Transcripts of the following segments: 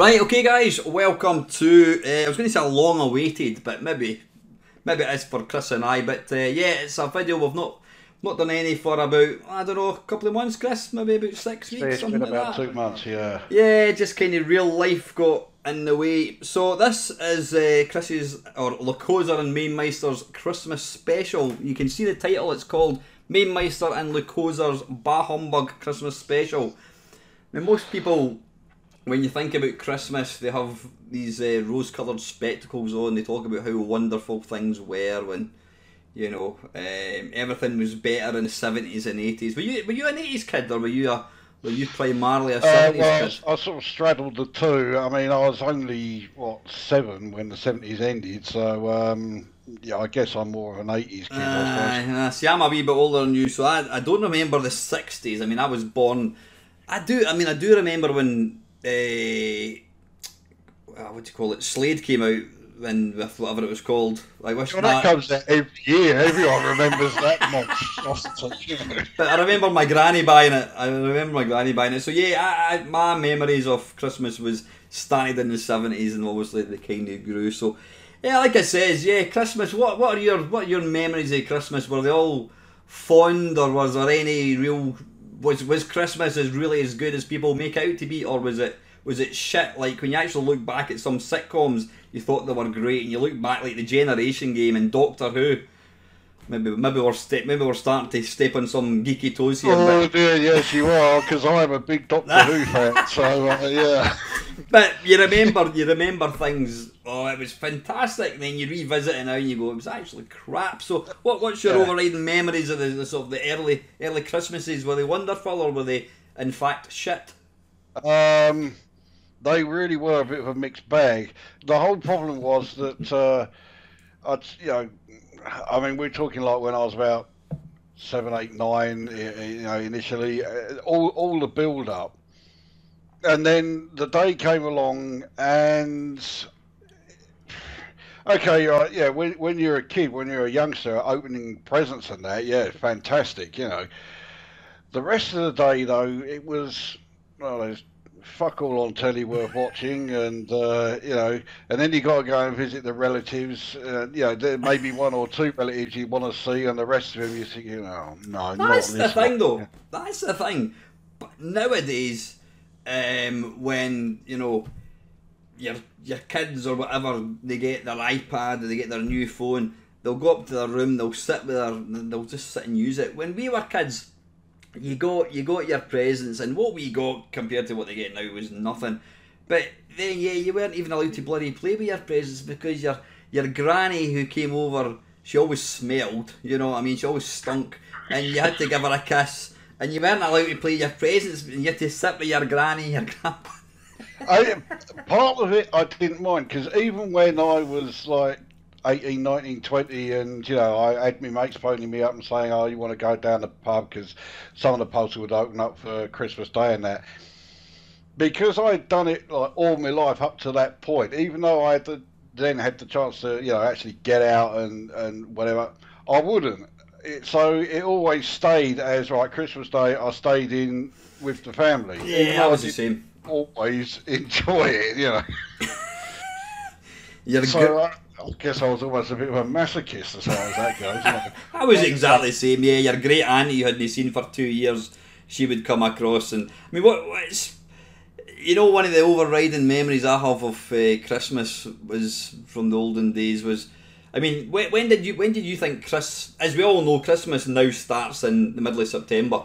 Right, okay guys, welcome to, I was going to say a long awaited, but maybe it is for Chris and I, but yeah, it's a video we've not done any for about, I don't know, a couple of months, Chris, maybe about 6 weeks, it's something been like about that. 2 months, yeah. Yeah, just kind of real life got in the way. So this is Chris's, or Lukozer and Mamemeister's Christmas special. You can see the title, it's called Mamemeister and Lukozer's Humbug Christmas Special. Now most people, when you think about Christmas, they have these rose-coloured spectacles on. They talk about how wonderful things were when, you know, everything was better in the 70s and 80s. Were you an 80s kid, or were you primarily a 70s kid? I sort of straddled the two. I mean, I was only, 7 when the 70s ended, so yeah, I guess I'm more of an 80s kid, I suppose. See, I'm a wee bit older than you, so I don't remember the 60s. I mean, I was born... I do remember when... what do you call it? Slade came out, with whatever it was called. I wish that comes out every year. Everyone remembers that monstrosity. But I remember my granny buying it. So yeah, my memories of Christmas was started in the 70s, and obviously they kind of grew. So yeah, like I says, yeah, Christmas. What are your memories of Christmas? Were they all fond, or was there any real? Was Christmas really as good as people make out to be, or was it shit? Like when you actually look back at some sitcoms, you thought they were great, and you look back like the Generation Game and Doctor Who. Maybe we're starting to step on some geeky toes here. Oh dear, yes you are, because I'm a big Doctor Who fan. So yeah. But you remember things. Oh, it was fantastic. And then you revisit it now and you go, it was actually crap. So what's your overriding memories of the sort of the early Christmases? Were they wonderful, or were they in fact shit? They really were a bit of a mixed bag. The whole problem was that I mean, we're talking like when I was about 7, 8, 9. Initially, all the build up, and then the day came along, and okay, yeah, when you're a kid, when you're a youngster, opening presents and that, yeah, fantastic, you know. The rest of the day, though, it was, well, there's fuck all on telly worth watching, and and then you got to go and visit the relatives. There may be 1 or 2 relatives you want to see, and the rest of them you think, oh no. That's the thing, though. That's the thing. But nowadays, when your kids or whatever, they get their iPad or they get their new phone, they'll go up to their room, they'll just sit and use it. When we were kids, you got your presents, and what we got compared to what they get now was nothing. But then yeah, you weren't even allowed to bloody play with your presents, because your granny who came over, she always smelled, you know what I mean, she always stunk, and you had to give her a kiss, and you weren't allowed to play your presents, and you had to sit with your granny, your grandpa. Part of it I didn't mind, because even when I was like 18, 19, 20, and I had my mates phoning me up and saying, oh, you want to go down the pub, because some of the pubs would open up for Christmas Day and that. Because I had done it like all my life up to that point, even though I then had the chance to actually get out and whatever, I wouldn't. So it always stayed as right, Christmas Day I stayed in with the family. Yeah, I was the same. Always enjoy it, You're so I guess I was almost a bit of a masochist as far as that goes. I was exactly the same. Yeah, your great auntie you hadn't seen for 2 years, she would come across, and I mean, what's one of the overriding memories I have of Christmas was from the olden days. Was, I mean, when did you think as we all know, Christmas now starts in the middle of September.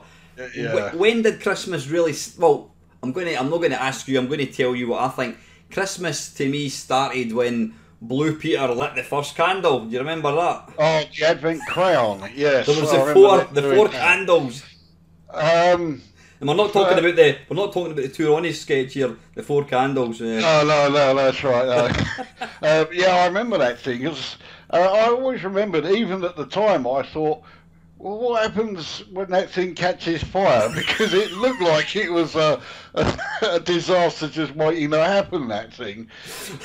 Yeah. When did Christmas really? Well, I'm not going to ask you. I'm going to tell you what I think. Christmas to me started when Blue Peter lit the first candle. Do you remember that? Oh, the Advent Crown. Yes. There was the four candles. And we're not talking about the Touroni sketch here. The 4 candles. No, that's right. Yeah, I remember that thing. I always remembered, even at the time, I thought, well, what happens when that thing catches fire? Because it looked like it was a disaster just waiting to happen, that thing.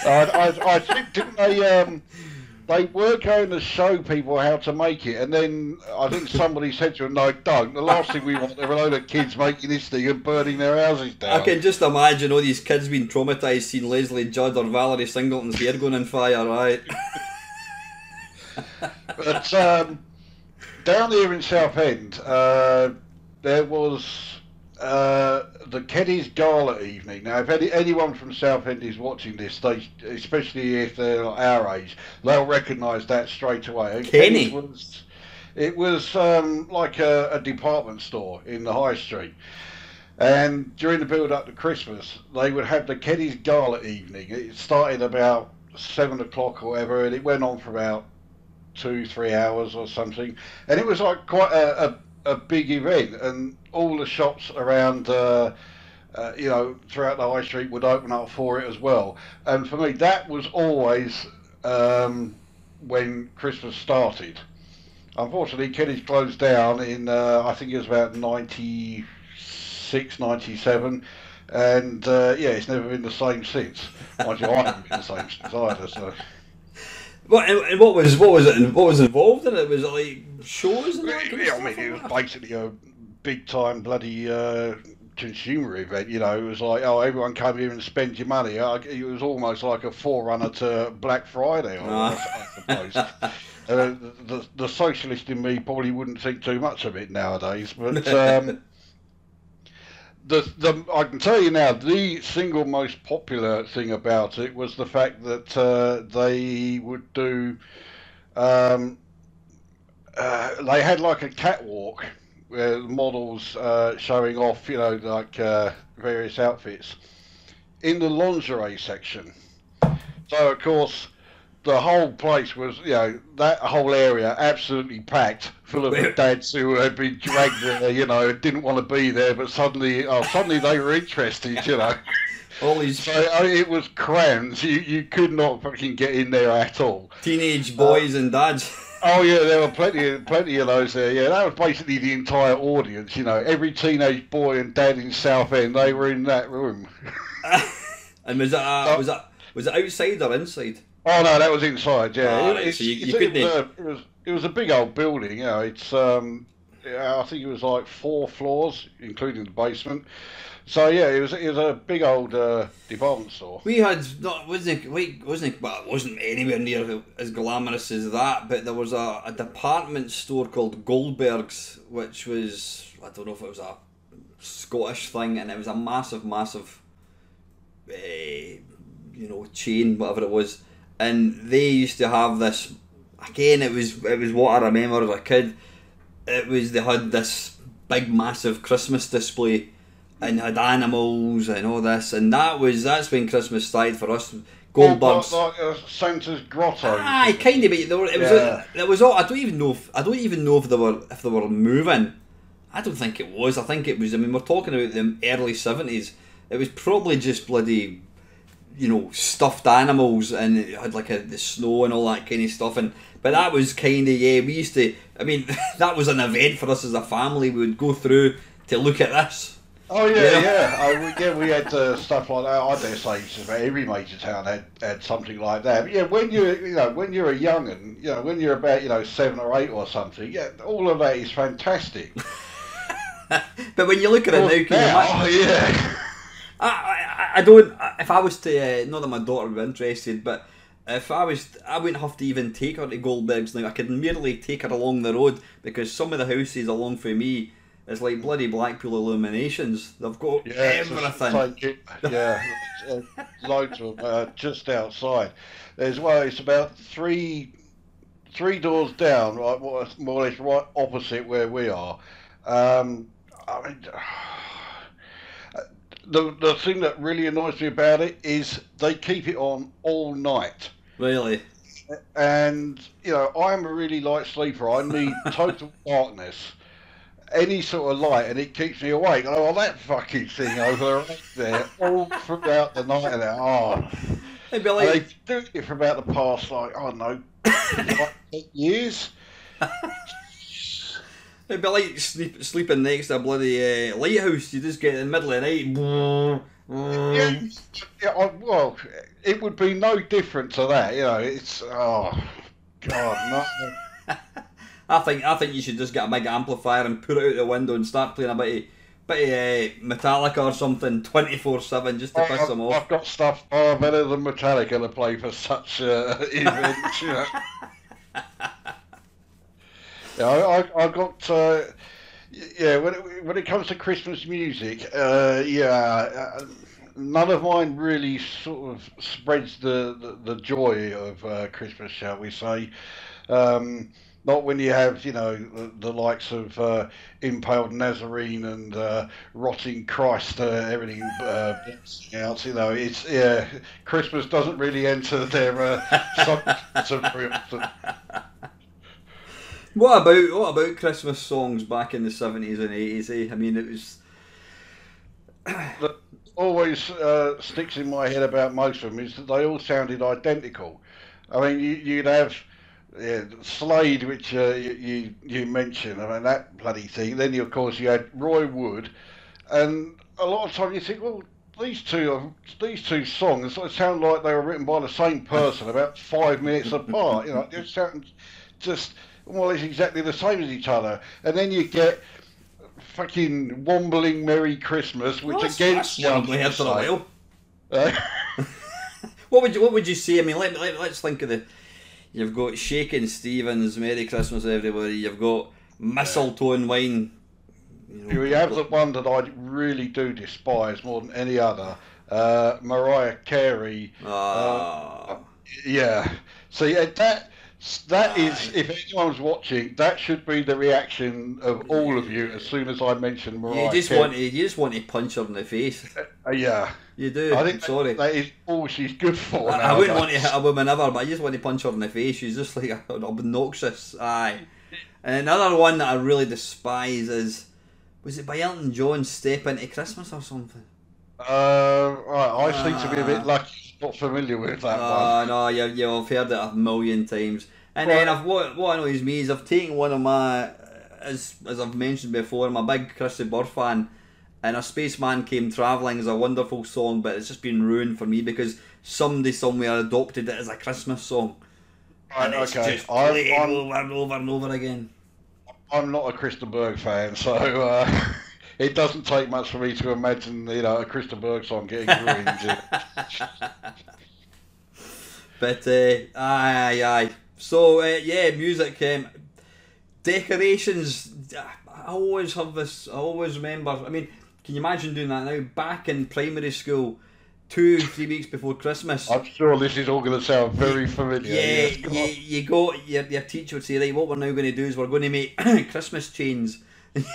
I think, didn't they they were going to show people how to make it, and then I think somebody said to them, "No, don't. The last thing we want are a load of kids making this thing and burning their houses down." I can just imagine all these kids being traumatised seeing Leslie Judd or Valerie Singleton's hair going on fire, right? But down here in Southend, there was the Keddies Gala evening. Now, if anyone from Southend is watching this, they, especially if they're our age, they'll recognise that straight away. And Kenny? It was like a department store in the high street. And during the build-up to Christmas, they would have the Keddies Gala evening. It started about 7 o'clock or whatever, and it went on for about 2-3 hours or something. And it was like quite a big event, and all the shops around, you know, throughout the high street would open up for it as well. And for me, that was always when Christmas started. Unfortunately, Keddies closed down in, I think it was about 96, 97. And yeah, it's never been the same since. Mind you, I haven't been the same since either. So. And what was it? What was involved in it? Was it like shows and that kind of Yeah, stuff? I mean, it was basically a big time bloody consumer event. You know, it was like, oh, everyone come here and spend your money. It was almost like a forerunner to Black Friday, I suppose. The socialist in me probably wouldn't think too much of it nowadays, but. I can tell you now, the single most popular thing about it was the fact that they would do. They had like a catwalk where the models showing off, you know, like various outfits in the lingerie section. So of course, the whole place was, you know, that whole area absolutely packed, full of dads who had been dragged there, you know, and didn't want to be there, but suddenly they were interested, you know. All these So it was crammed. You could not fucking get in there at all. teenage boys and dads. Oh yeah, there were plenty of those there. Yeah, that was basically the entire audience. You know, every teenage boy and dad in Southend, they were in that room. And was it outside or inside? Oh no, that was inside. Yeah, Oh, right, so you couldn't. It was a big old building. You know, it's yeah, I think it was like 4 floors, including the basement. So yeah, it was a big old department store. We had wasn't it wasn't anywhere near as glamorous as that, but there was a department store called Goldberg's, which was, I don't know if it was a Scottish thing, and it was a massive you know, chain, whatever it was, and they used to have this. Again, it was what I remember as a kid. They had this big massive Christmas display and had animals and all this, and that's when Christmas started for us. Goldberg's, like Santa's grotto. Aye, kind of. But it was all. I don't even know if they were moving. I don't think it was. I think it was. I mean, we're talking about the early 70s. It was probably just bloody, you know, stuffed animals, and it had like the snow and all that kind of stuff. But that was kind of, yeah. We used to. I mean, that was an event for us as a family. We would go through to look at this. Oh yeah. We had stuff like that. I dare say just about every major town had something like that. But yeah, when you're a young'un, you know, when you're about 7 or 8 or something, yeah, all of that is fantastic. But when you look at it now, yeah. I don't. If I was to, not that my daughter would be interested, but if I wouldn't have to even take her to Goldberg's now. I could merely take her along the road, because some of the houses along for me is like bloody Blackpool Illuminations. They've got everything. Loads of them just outside. It's about three doors down, right, more or less right opposite where we are. I mean, the thing that really annoys me about it is they keep it on all night. Really? And, you know, I'm a really light sleeper. I need total darkness. Any sort of light, and it keeps me awake. Oh, well, that fucking thing over there all throughout the night. And they've been doing it for about the past, like, I don't know, 8 years. It'd be like sleeping next to a bloody lighthouse. You just get in the middle of the night. Well, it would be no different to that. You know, it's God, no. I think you should just get a big amplifier and put it out the window and start playing a bit of Metallica or something 24/7 just to piss them off. I've got stuff far better than Metallica to play for such events. You know. Yeah, I got. Yeah, when it comes to Christmas music, none of mine really sort of spreads the joy of Christmas, shall we say. Not when you have, the likes of Impaled Nazarene and Rotting Christ, everything bouncing out. It's Christmas doesn't really enter their subjects very often. What about Christmas songs back in the 70s and 80s? I mean, it was. That always sticks in my head about most of them is that they all sounded identical. I mean, you'd have Slade, which you mentioned. I mean, that bloody thing. Then, of course, you had Roy Wood, and a lot of times you think, well, these two songs sort of sound like they were written by the same person, about 5 minutes apart. They sound just more or less exactly the same as each other. And then you get fucking Wombling Merry Christmas, which that's one we heard for a while. What would you say? I mean, let's think of the. You've got Shakin' Stevens, Merry Christmas Everybody. You've got Mistletoe and Wine. We have the one that I really do despise more than any other. Mariah Carey. Yeah. So that is, if anyone's watching, that should be the reaction of all of you as soon as I mention Mariah Carey. You just want to punch her in the face. Yeah. You do. I think sorry. That is all she's good for. I wouldn't want to hit a woman ever, but I just want to punch her in the face. She's just like obnoxious. Aye. And another one that I really despise was it by Elton John, Step Into Christmas or something? I seem to be a bit lucky, not familiar with that one. No, you've heard it a million times. And then what annoys me is I've taken one of my, as I've mentioned before, I'm a big Chrissy Burr fan, and A Spaceman Came Travelling is a wonderful song, but it's just been ruined for me because somebody somewhere adopted it as a Christmas song. Right, and it's okay. just played over and over and over again. I'm not a Krista Berg fan, so it doesn't take much for me to imagine, a Krista Berg song getting ruined. But aye. So music, decorations. I always have this. I always remember. I mean, can you imagine doing that now? Back in primary school, 2-3 weeks before Christmas. I'm sure this is all going to sound very familiar. Yeah, you go. Your teacher would say, right, what we're now going to do is we're going to make Christmas chains.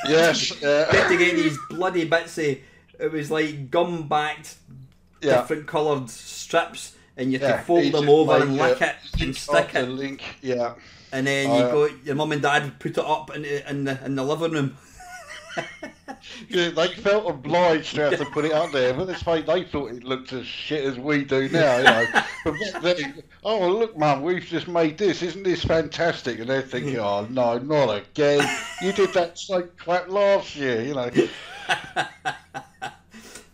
Yes. You had to get these bloody bits of. It was like gum-backed, different coloured strips, and you could fold them over and lick it and stick it. Link. Yeah. And then your mum and dad would put it up in the living room. Yeah, they felt obliged to have to put it up there, but this way they thought it looked as shit as we do now, But back then, oh look, Mum, we've just made this. Isn't this fantastic? And they're thinking, oh no, not again. You did that same crap last year,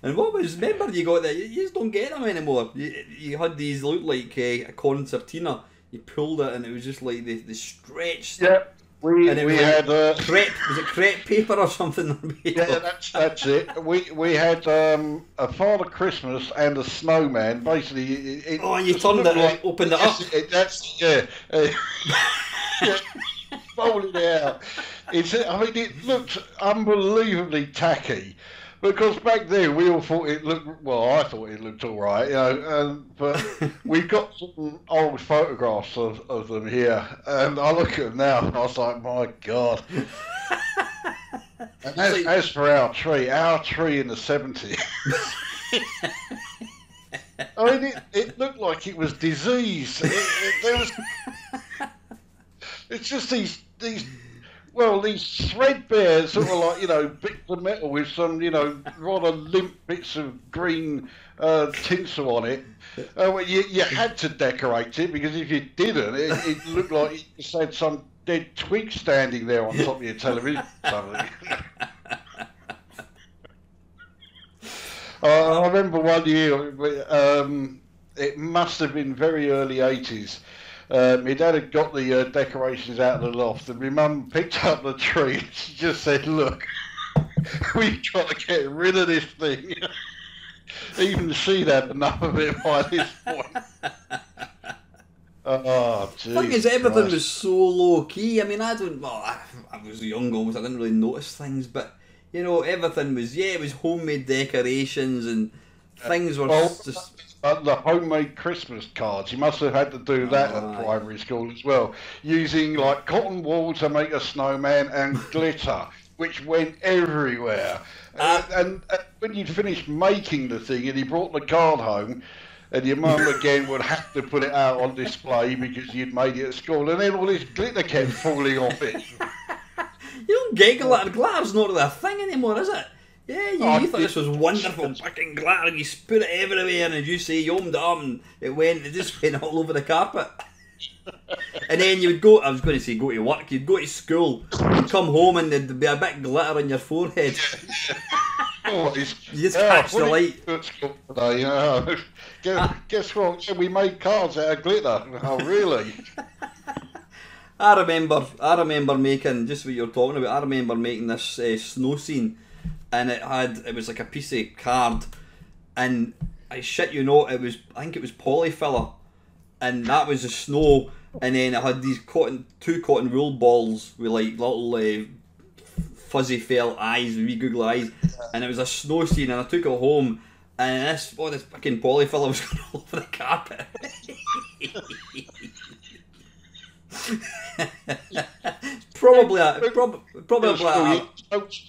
And remember you got that? You just don't get them anymore. You had these look like a concertina. You pulled it and it was just like the stretched. Yeah. We had crepe. Was it crepe paper or something? Yeah, that's it. We had a Father Christmas and a snowman. Basically, and you turned it, like, opened it up. Folded it out. It looked unbelievably tacky. Because back then we all thought it looked, well, I thought it looked all right, but we've got some old photographs of them here, and I look at them now and I was like, my God. And as for our tree in the 70s, it looked like it was diseased. It's just these threadbare sort of like, bits of metal with some, rather limp bits of green tinsel on it. You had to decorate it because if you didn't, it looked like you just had some dead twig standing there on top of your television. I remember one year, it must have been very early 80s. My dad had got the decorations out of the loft, and my mum picked up the tree. And she just said, "Look, we've got to get rid of this thing." Even she'd had enough of it by this point. Oh, jeez. The thing is, everything was so low key. I mean, I was young almost, I didn't really notice things, but you know, everything was, it was homemade decorations and things were just. The homemade Christmas cards, you must have had to do that at primary school as well, using like cotton wool to make a snowman and glitter, which went everywhere. And when you'd finished making the thing and you brought the card home, and your mum again would have to put it out on display because you'd made it at school, and then all this glitter kept falling off it. You don't get glitter. Glitter's not really a thing anymore, is it? Yeah, you thought this was wonderful fucking glitter, and you put it everywhere, and as you say, you opened it up, and it just went all over the carpet. And then you would go, I was going to say go to work, you'd go to school, you'd come home, and there'd be a bit of glitter on your forehead. You just catch the light. Guess what? Yeah, we made cards out of glitter. Oh, really? I remember making, just what you're talking about, I remember making this snow scene, and it was like a piece of card, and I shit you not, I think it was polyfiller, and that was the snow, and then it had these two cotton wool balls with like little fuzzy felt eyes, wee googly eyes, and it was a snow scene, and I took it home, and this fucking polyfiller was going all over the carpet. probably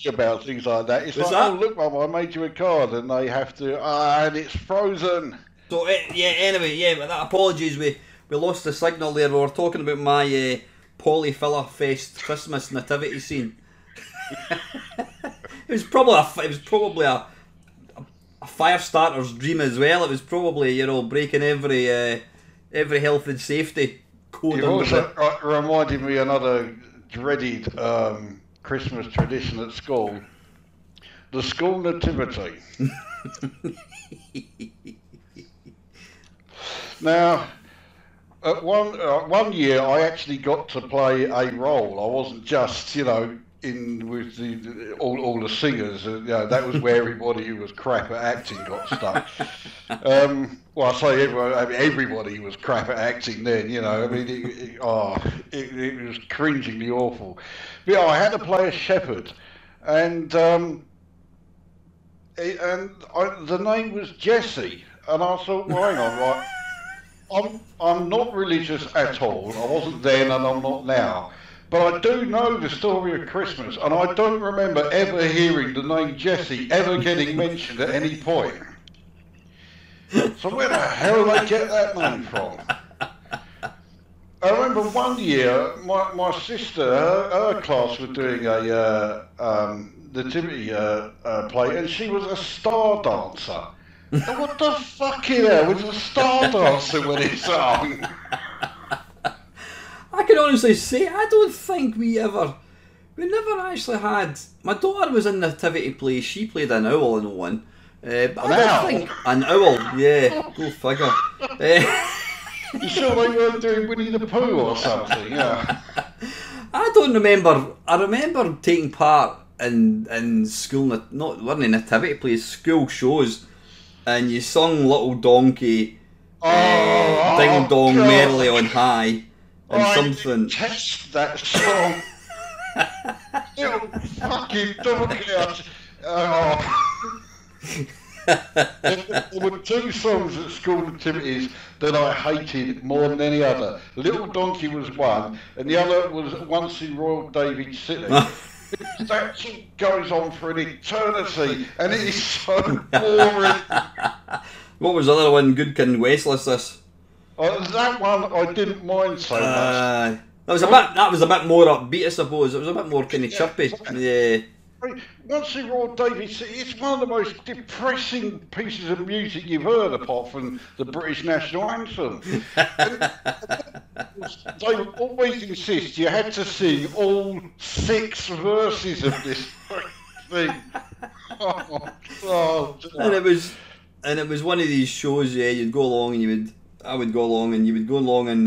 about things like that. It's like, that? oh look, Mum, I made you a card, and they have to, and it's frozen. So anyway, but that apologies, we lost the signal there. We were talking about my polyfiller fest Christmas nativity scene. It was probably a fire starter's dream as well. It was probably, you know, breaking every health and safety code. You've also reminded me another dreaded Christmas tradition at school: the school nativity. Now, at one year, I actually got to play a role. I wasn't just, you know, in with all the singers. You know, that was where everybody who was crap at acting got stuck. Well, I say everybody was crap at acting then. You know, I mean, it was cringingly awful. But yeah, I had to play a shepherd, and the name was Jesse, and I thought, well, hang on, right. I'm not religious at all. I wasn't then, and I'm not now. But I do know the story of Christmas, and I don't remember ever hearing the name Jesse ever getting mentioned at any point. So where the hell did they get that name from? I remember one year, my sister, her class was doing a nativity play, and she was a star dancer. And what the fuck was a star dancer when he sang? I can honestly say, I don't think we never actually had. My daughter was in nativity play. She played an owl in one. But I don't think an owl. Yeah, go figure. You sure they weren't doing Winnie the Pooh or something? Yeah. I don't remember. I remember taking part in school. Not weren't nativity plays, school shows, and you sung Little Donkey, Ding Dong Merrily on High. And something. Test that song. You fucking donkey. There were two songs at school activities that I hated more than any other. Little Donkey was one, and the other was Once in Royal David City. That song goes on for an eternity, and it is so boring. What was the other one? Goodkin Westless this? That one I didn't mind so much. That was a bit more upbeat, I suppose. It was a bit more kind of chirpy. Yeah. Once in Royal David City, it's one of the most depressing pieces of music you've heard, apart from the British National Anthem. They would always insist you had to sing all 6 verses of this thing. And it was one of these shows. Yeah, you'd go along and I would go along and you would go along and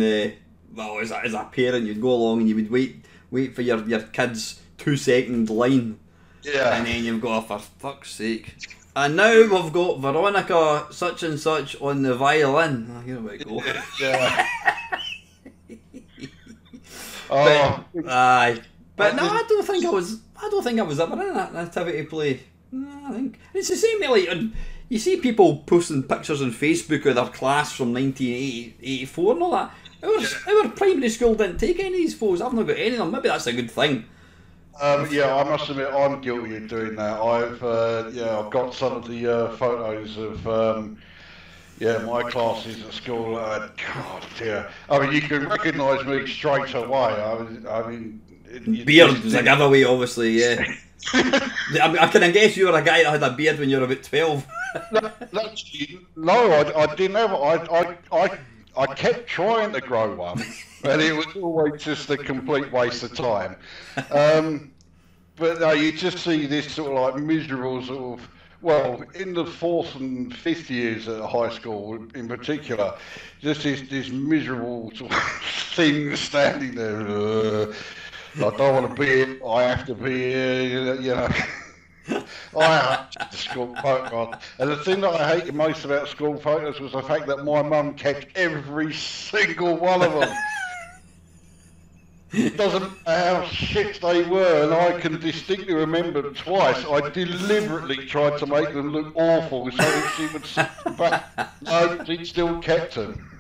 well, as a parent, you'd go along and you would wait for your kid's 2-second line. Yeah. And then you've got, for fuck's sake. And now we've got Veronica such and such on the violin. Oh, here we go. Yeah. But no, I don't think I was ever in that nativity play. No, I think it's the same. Like, you see people posting pictures on Facebook of their class from 1984 and all that. Our primary school didn't take any of these photos. I've not got any of them. Maybe that's a good thing. Yeah, I must admit I'm guilty of doing that. I've got some of the photos of my classes at school. God dear. I mean, you can recognise me straight away. Beard was a giveaway, obviously. Yeah. I can guess you were a guy that had a beard when you were about 12. No, I didn't have it. I kept trying to grow one, and it was always just a complete waste of time. But no, you just see this sort of like miserable sort of, well, in the 4th and 5th years at high school in particular, just this miserable sort of thing standing there. I don't want to be here, I have to be here, you know. I hate the school photos. And the thing that I hated most about school photos was the fact that my mum kept every single one of them. It doesn't matter how shit they were, and I can distinctly remember twice I deliberately tried to make them look awful so that she would sit back. No, she still kept them.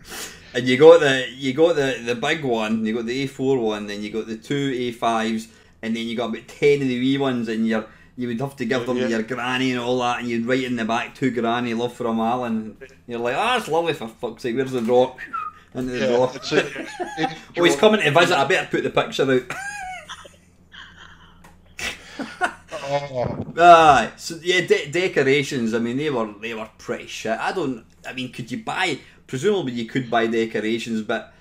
And you got the big one, you got the A4 one, then you got the 2 A5s, and then you got about 10 of the wee ones, and you would have to give them to your granny and all that, and you'd write in the back, "To Granny, love from Alan." And you're like, that's lovely, for fuck's sake, where's the drawer? Into the drawer. Oh, he's coming to visit, I better put the picture out. So yeah, decorations, I mean, they were pretty shit. Could you buy, presumably you could buy decorations, but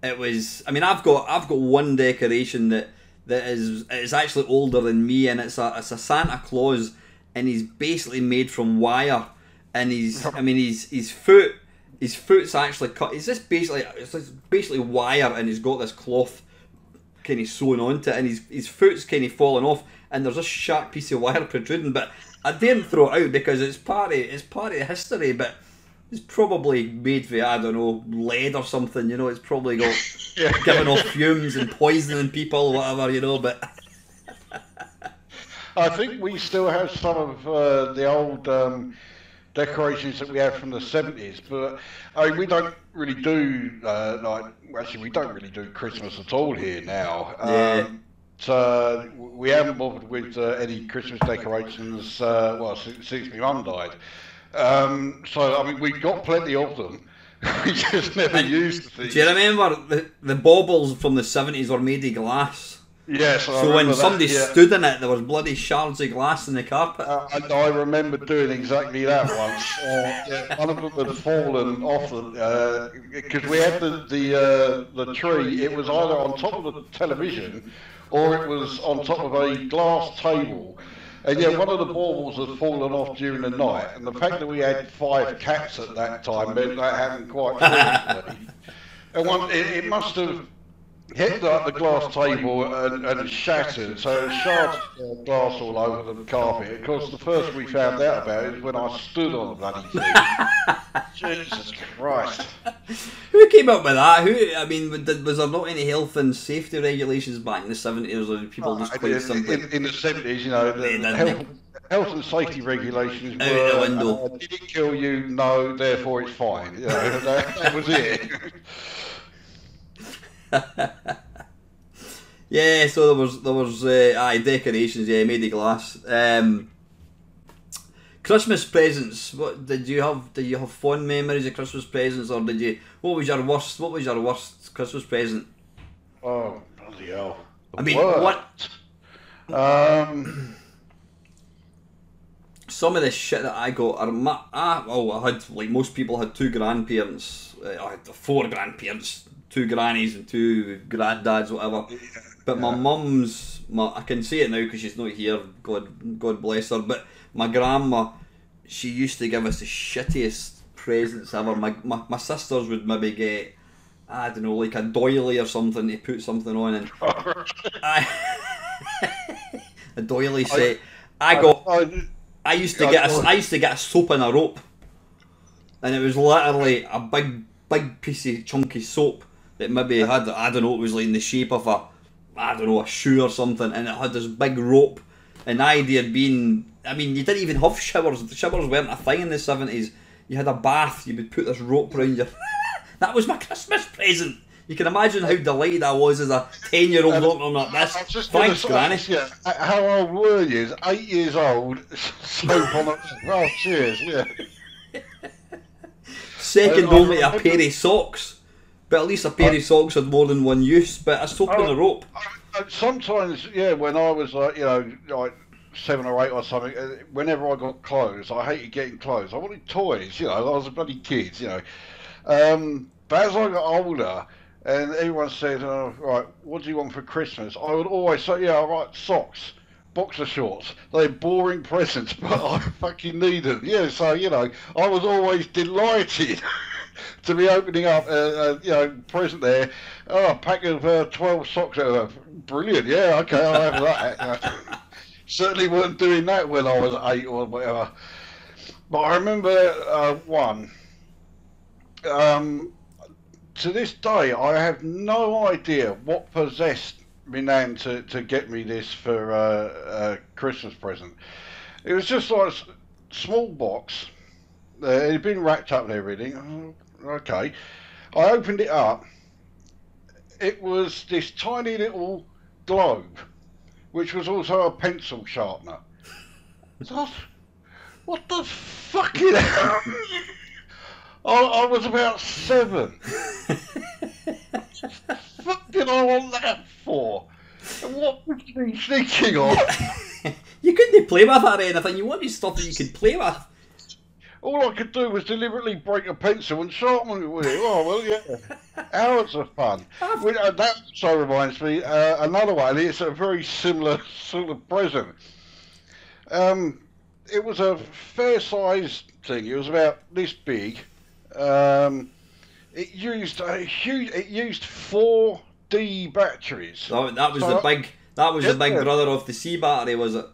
it was, I mean, I've got one decoration that is actually older than me, and it's a Santa Claus, and he's basically made from wire, and his foot's actually cut. It's basically wire, and he's got this cloth kind of sewn onto it, and his foot's kind of falling off, and there's a sharp piece of wire protruding. But I daren't throw it out because it's part of history, but it's probably made for, I don't know, lead or something, you know. It's probably got giving off fumes and poisoning people, whatever, you know. But I think we still have some of the old decorations that we had from the 70s, but I mean, we don't really do we don't really do Christmas at all here now. So we haven't bothered with any Christmas decorations since my mum died. So I mean, we've got plenty of them. We just never used the things. Do you remember the baubles from the 70s were made of glass? Yes. So when somebody stood in it, there was bloody shards of glass in the carpet. And I remember doing exactly that once. One of them had fallen off because we had the tree. It was either on top of the television or it was on top of a glass table. And yeah, one of the baubles had fallen off during the night, and the fact that we had 5 cats at that time meant that happened quite frequently. And it must have hit the glass table and shattered, so it was shards of glass all over the carpet. Of course, the first we found out about it was when I stood on the bloody thing. Jesus Christ. Who came up with that? Was there not any health and safety regulations back in the 70s, or did people just quite simply... In the 70s, you know, the health and safety regulations were, did it kill you? No, therefore it's fine. You know, that was it. Yeah, so there was decorations, made of glass. Christmas presents. What did you have? Did you have fond memories of Christmas presents, or did you? What was your worst Christmas present? Oh bloody hell! What? Some of the shit that I got I had, like most people, had 2 grandparents. I had 4 grandparents, 2 grannies and 2 granddads, whatever. But my mum's, I can say it now because she's not here, God bless her, but my grandma, she used to give us the shittiest presents ever. My sisters would maybe get I don't know, like a doily or something to put something on, and a doily set. I used to get a soap and a rope, and it was literally a big piece of chunky soap that maybe had, I don't know, it was like in the shape of a shoe or something, and it had this big rope. And the idea being, I mean, you didn't even have showers. The showers weren't a thing in the 70s. You had a bath. You would put this rope around your. That was my Christmas present. You can imagine how delighted I was as a 10-year-old looking like this. Thanks, Granny. Yeah, how old were you? 8 years old. Soap on it. Well, cheers. Yeah. Second only a pair of socks, but at least a pair of socks had more than one use. But a soap and a rope. Sometimes, yeah, when I was like 7 or 8 or something, whenever I got clothes, I hated getting clothes. I wanted toys, I was a bloody kid, But as I got older, and everyone said, oh, right, what do you want for Christmas? I would always say, yeah, all right, socks, boxer shorts. They're boring presents, but I fucking need them. Yeah, so, I was always delighted to be opening up a present there. Oh, a pack of 12 socks. Brilliant, yeah, okay, I'll have that. Certainly weren't doing that when I was 8 or whatever. But I remember one. To this day, I have no idea what possessed my nan to get me this for a Christmas present. It was just like a small box. It had been wrapped up and everything. Okay. I opened it up. It was this tiny little globe, which was also a pencil sharpener. What the fucking hell? I was about 7. What did I want that for? And what was he thinking of? You couldn't play with it or anything. You wanted stuff that you could play with. All I could do was deliberately break a pencil and sharpen it with it. Oh, well, yeah. Hours of fun. That also reminds me, another one, it's a very similar sort of present. It was a fair-sized thing. It was about this big. It used 4D batteries. Oh, that was the big brother of the C battery, was it?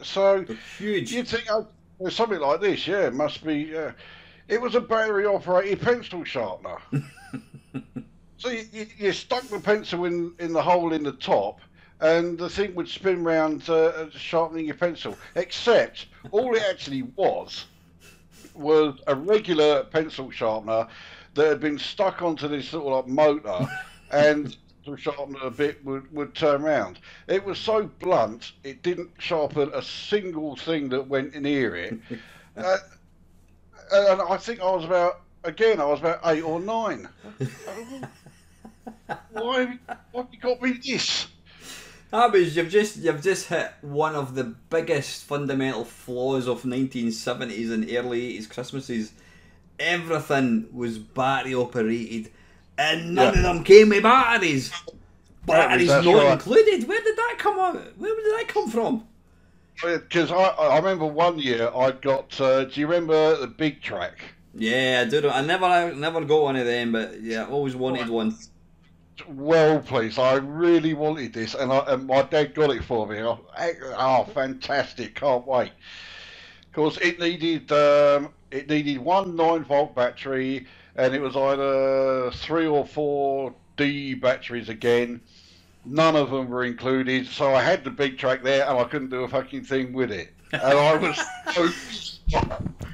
So huge. You'd think, oh, something like this, yeah, it must be. It was a battery-operated pencil sharpener. So you stuck the pencil in the hole in the top, and the thing would spin round sharpening your pencil. Except all it actually was a regular pencil sharpener that had been stuck onto this sort of like motor, and to sharpen it a bit would turn around. It was so blunt, it didn't sharpen a single thing that went near it. And I think I was about 8 or 9. Why have you got me this? You've just hit one of the biggest fundamental flaws of 1970s and early 80s Christmases. Everything was battery operated, and none of them came with batteries. Batteries not included. Where did that come out? Where did that come from? Because I remember one year I got. Do you remember the Big Track? Yeah, I do. I never got one of them, but yeah, I always wanted one. Well, please, I really wanted this, and my dad got it for me. Oh, fantastic! Can't wait. Of course, it needed one 9-volt battery, and it was either 3 or 4 D batteries again. None of them were included, so I had the Big Track there, and I couldn't do a fucking thing with it. And I was so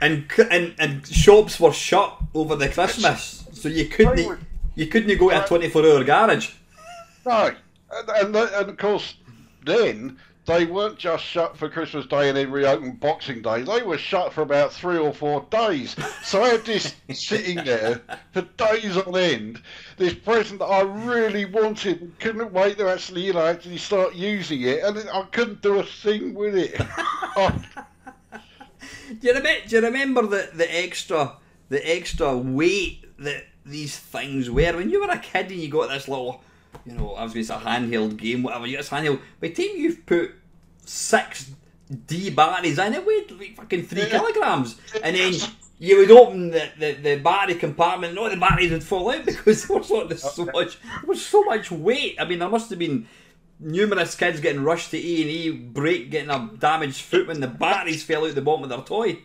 and shops were shut over the Christmas, so you couldn't go to a 24-hour garage. No, and of course then they weren't just shut for Christmas Day and then reopened Boxing Day. They were shut for about 3 or 4 days. So I had this sitting there for days on end, this present that I really wanted and couldn't wait to actually start using it, and I couldn't do a thing with it. Do you remember the extra weight that these things were when you were a kid and you got this little, I was going to say a handheld game, whatever, you got this handheld. By the time you've put 6 D batteries in, it weighed like fucking 3 kilograms. And then you would open the battery compartment and all the batteries would fall out because there was so much weight. I mean, there must have been numerous kids getting rushed to E&E, getting a damaged foot when the batteries fell out the bottom of their toy.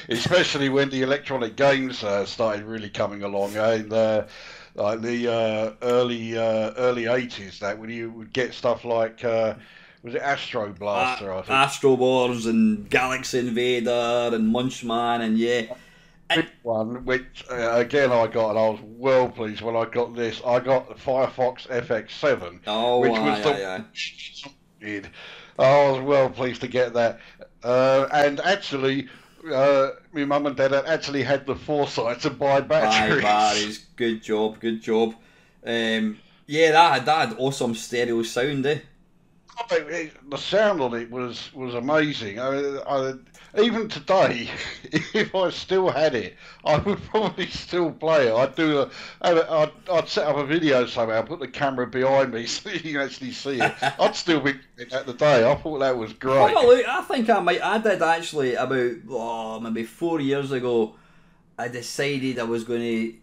Especially when the electronic games started really coming along, and like the early 80s, that when you would get stuff like was it Astro Blaster? I think Astro Wars and Galaxy Invader and Munchman, and yeah. Big one, which again I got, and I was well pleased when I got this. I got the Firefox FX7, which was the I was well pleased to get that, and actually. My mum and dad actually had the foresight to buy batteries. Good job, good job. Yeah, that had awesome stereo sound, eh? The sound on it was amazing. Even today, if I still had it, I would probably still play it. I'd set up a video somehow, put the camera behind me so you can actually see it. I'd still be doing that today. I thought that was great. Oh, look, I think I did actually about maybe 4 years ago. I decided I was going to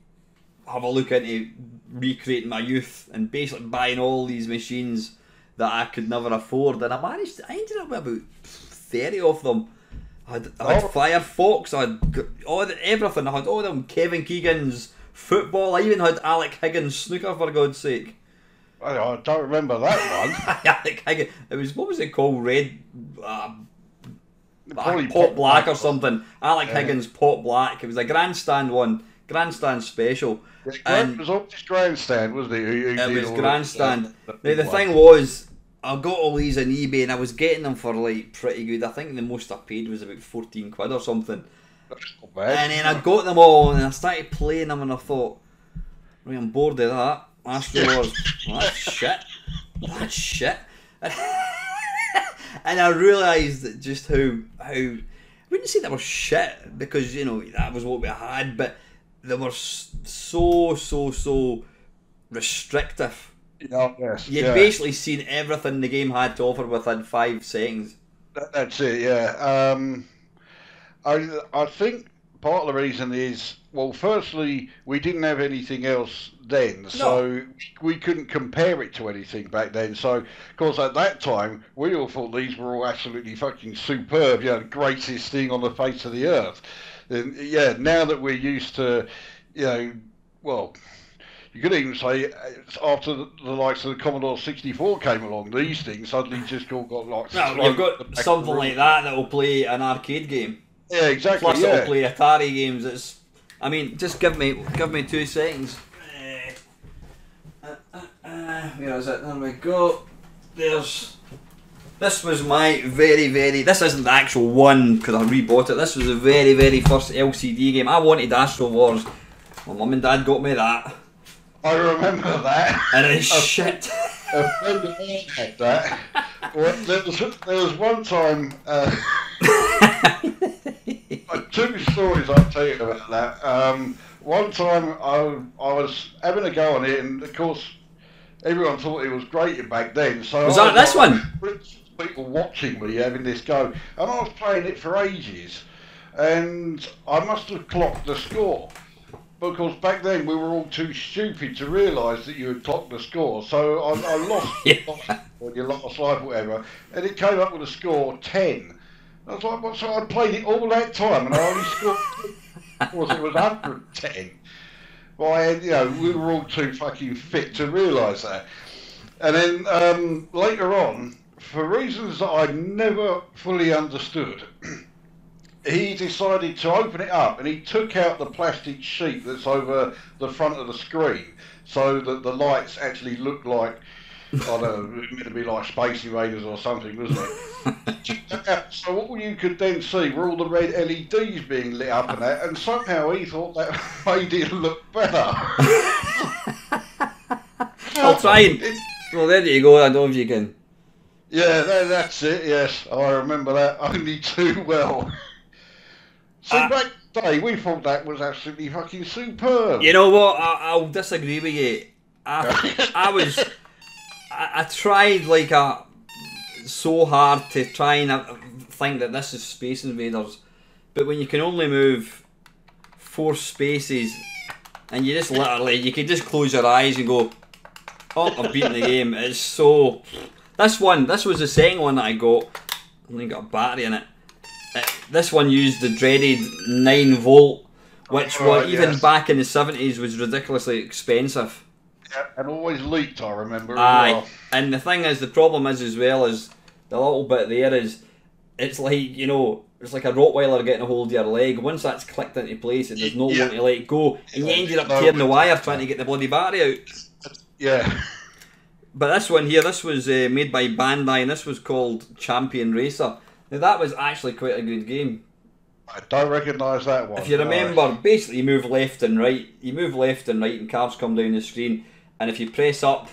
have a look into recreating my youth and basically buying all these machines that I could never afford, and I ended up with about 30 of them. I had Firefox, I had everything. I had all them Kevin Keegan's football. I even had Alec Higgins snooker, for God's sake. I don't remember that one. Alec Higgins. It was, what was it called? Red Probably Pot Black or something. Alec Higgins Pot Black. It was a grandstand one, grandstand special. And it was always grandstand, wasn't it? It was grandstand. Now the thing was, I got all these on eBay and I was getting them for like pretty good. I think the most I paid was about 14 quid or something. That's not bad. And then I got them all and I started playing them and I thought, right, I'm bored of that. Astro Wars, that's shit. That's shit. And I realised just how I wouldn't say they were shit because, you know, that was what we had, but they were so restrictive. You'd basically seen everything the game had to offer within 5 seconds. That's it, yeah. I think part of the reason is, well, firstly, we didn't have anything else then, so we couldn't compare it to anything back then. So, of course, at that time, we all thought these were all absolutely fucking superb, you know, the greatest thing on the face of the earth. And yeah, now that we're used to, you know, well, you could even say after the likes of the Commodore 64 came along, these things suddenly just all got like... Well, you've got something like that will play an arcade game. Yeah, exactly. Plus it'll play Atari games. I mean, just give me 2 seconds. Where is it? There we go. This was my this isn't the actual one because I rebought it. This was the very first LCD game. I wanted Astro Wars. My mum and dad got me that. I remember that. And it's shit. A friend of mine had that. Well, there was one time... 2 stories I'll tell you about that. One time I was having a go on it, and of course everyone thought it was great back then. So was that this one? People watching me having this go, and I was playing it for ages, and I must have clocked the score. Because back then we were all too stupid to realise that you had clocked the score. So I lost or your last life, whatever, and it came up with a score 10. I was like, what? So I played it all that time, and I only scored. Of course, it was 110. Well, you know, we were all too fucking fit to realise that. And then later on, for reasons that I never fully understood, he decided to open it up, and he took out the plastic sheet that's over the front of the screen, so that the lights actually look like, I don't know, it was meant to be like Space Invaders or something, wasn't it? So what you could then see were all the red LEDs being lit up and that, and somehow he thought that made it look better. I'll try and... Well, there you go, I don't know if you can... Yeah, that's it, yes. I remember that only too well. See, back in the day, we thought that was absolutely fucking superb. You know what, I'll disagree with you. I tried like so hard to try and think that this is Space Invaders, but when you can only move 4 spaces, and you just literally, you can just close your eyes and go, oh, I've beaten the game. It's so... This was the second one that I got. I only got a battery in it. This one used the dreaded 9 volt, which even back in the 70s was ridiculously expensive. Yeah, and always leaked, I remember. Aye, as well. And the thing is, the problem is as well is the little bit there is, it's like, you know, it's like a Rottweiler getting a hold of your leg. Once that's clicked into place, it does not want to let it go, and you ended up tearing the wire trying to get the bloody battery out. Yeah. But this one here, this was made by Bandai, and this was called Champion Racer. Now that was actually quite a good game. I don't recognise that one. If you remember, basically you move left and right. You move left and right, and cars come down the screen. And if you press up,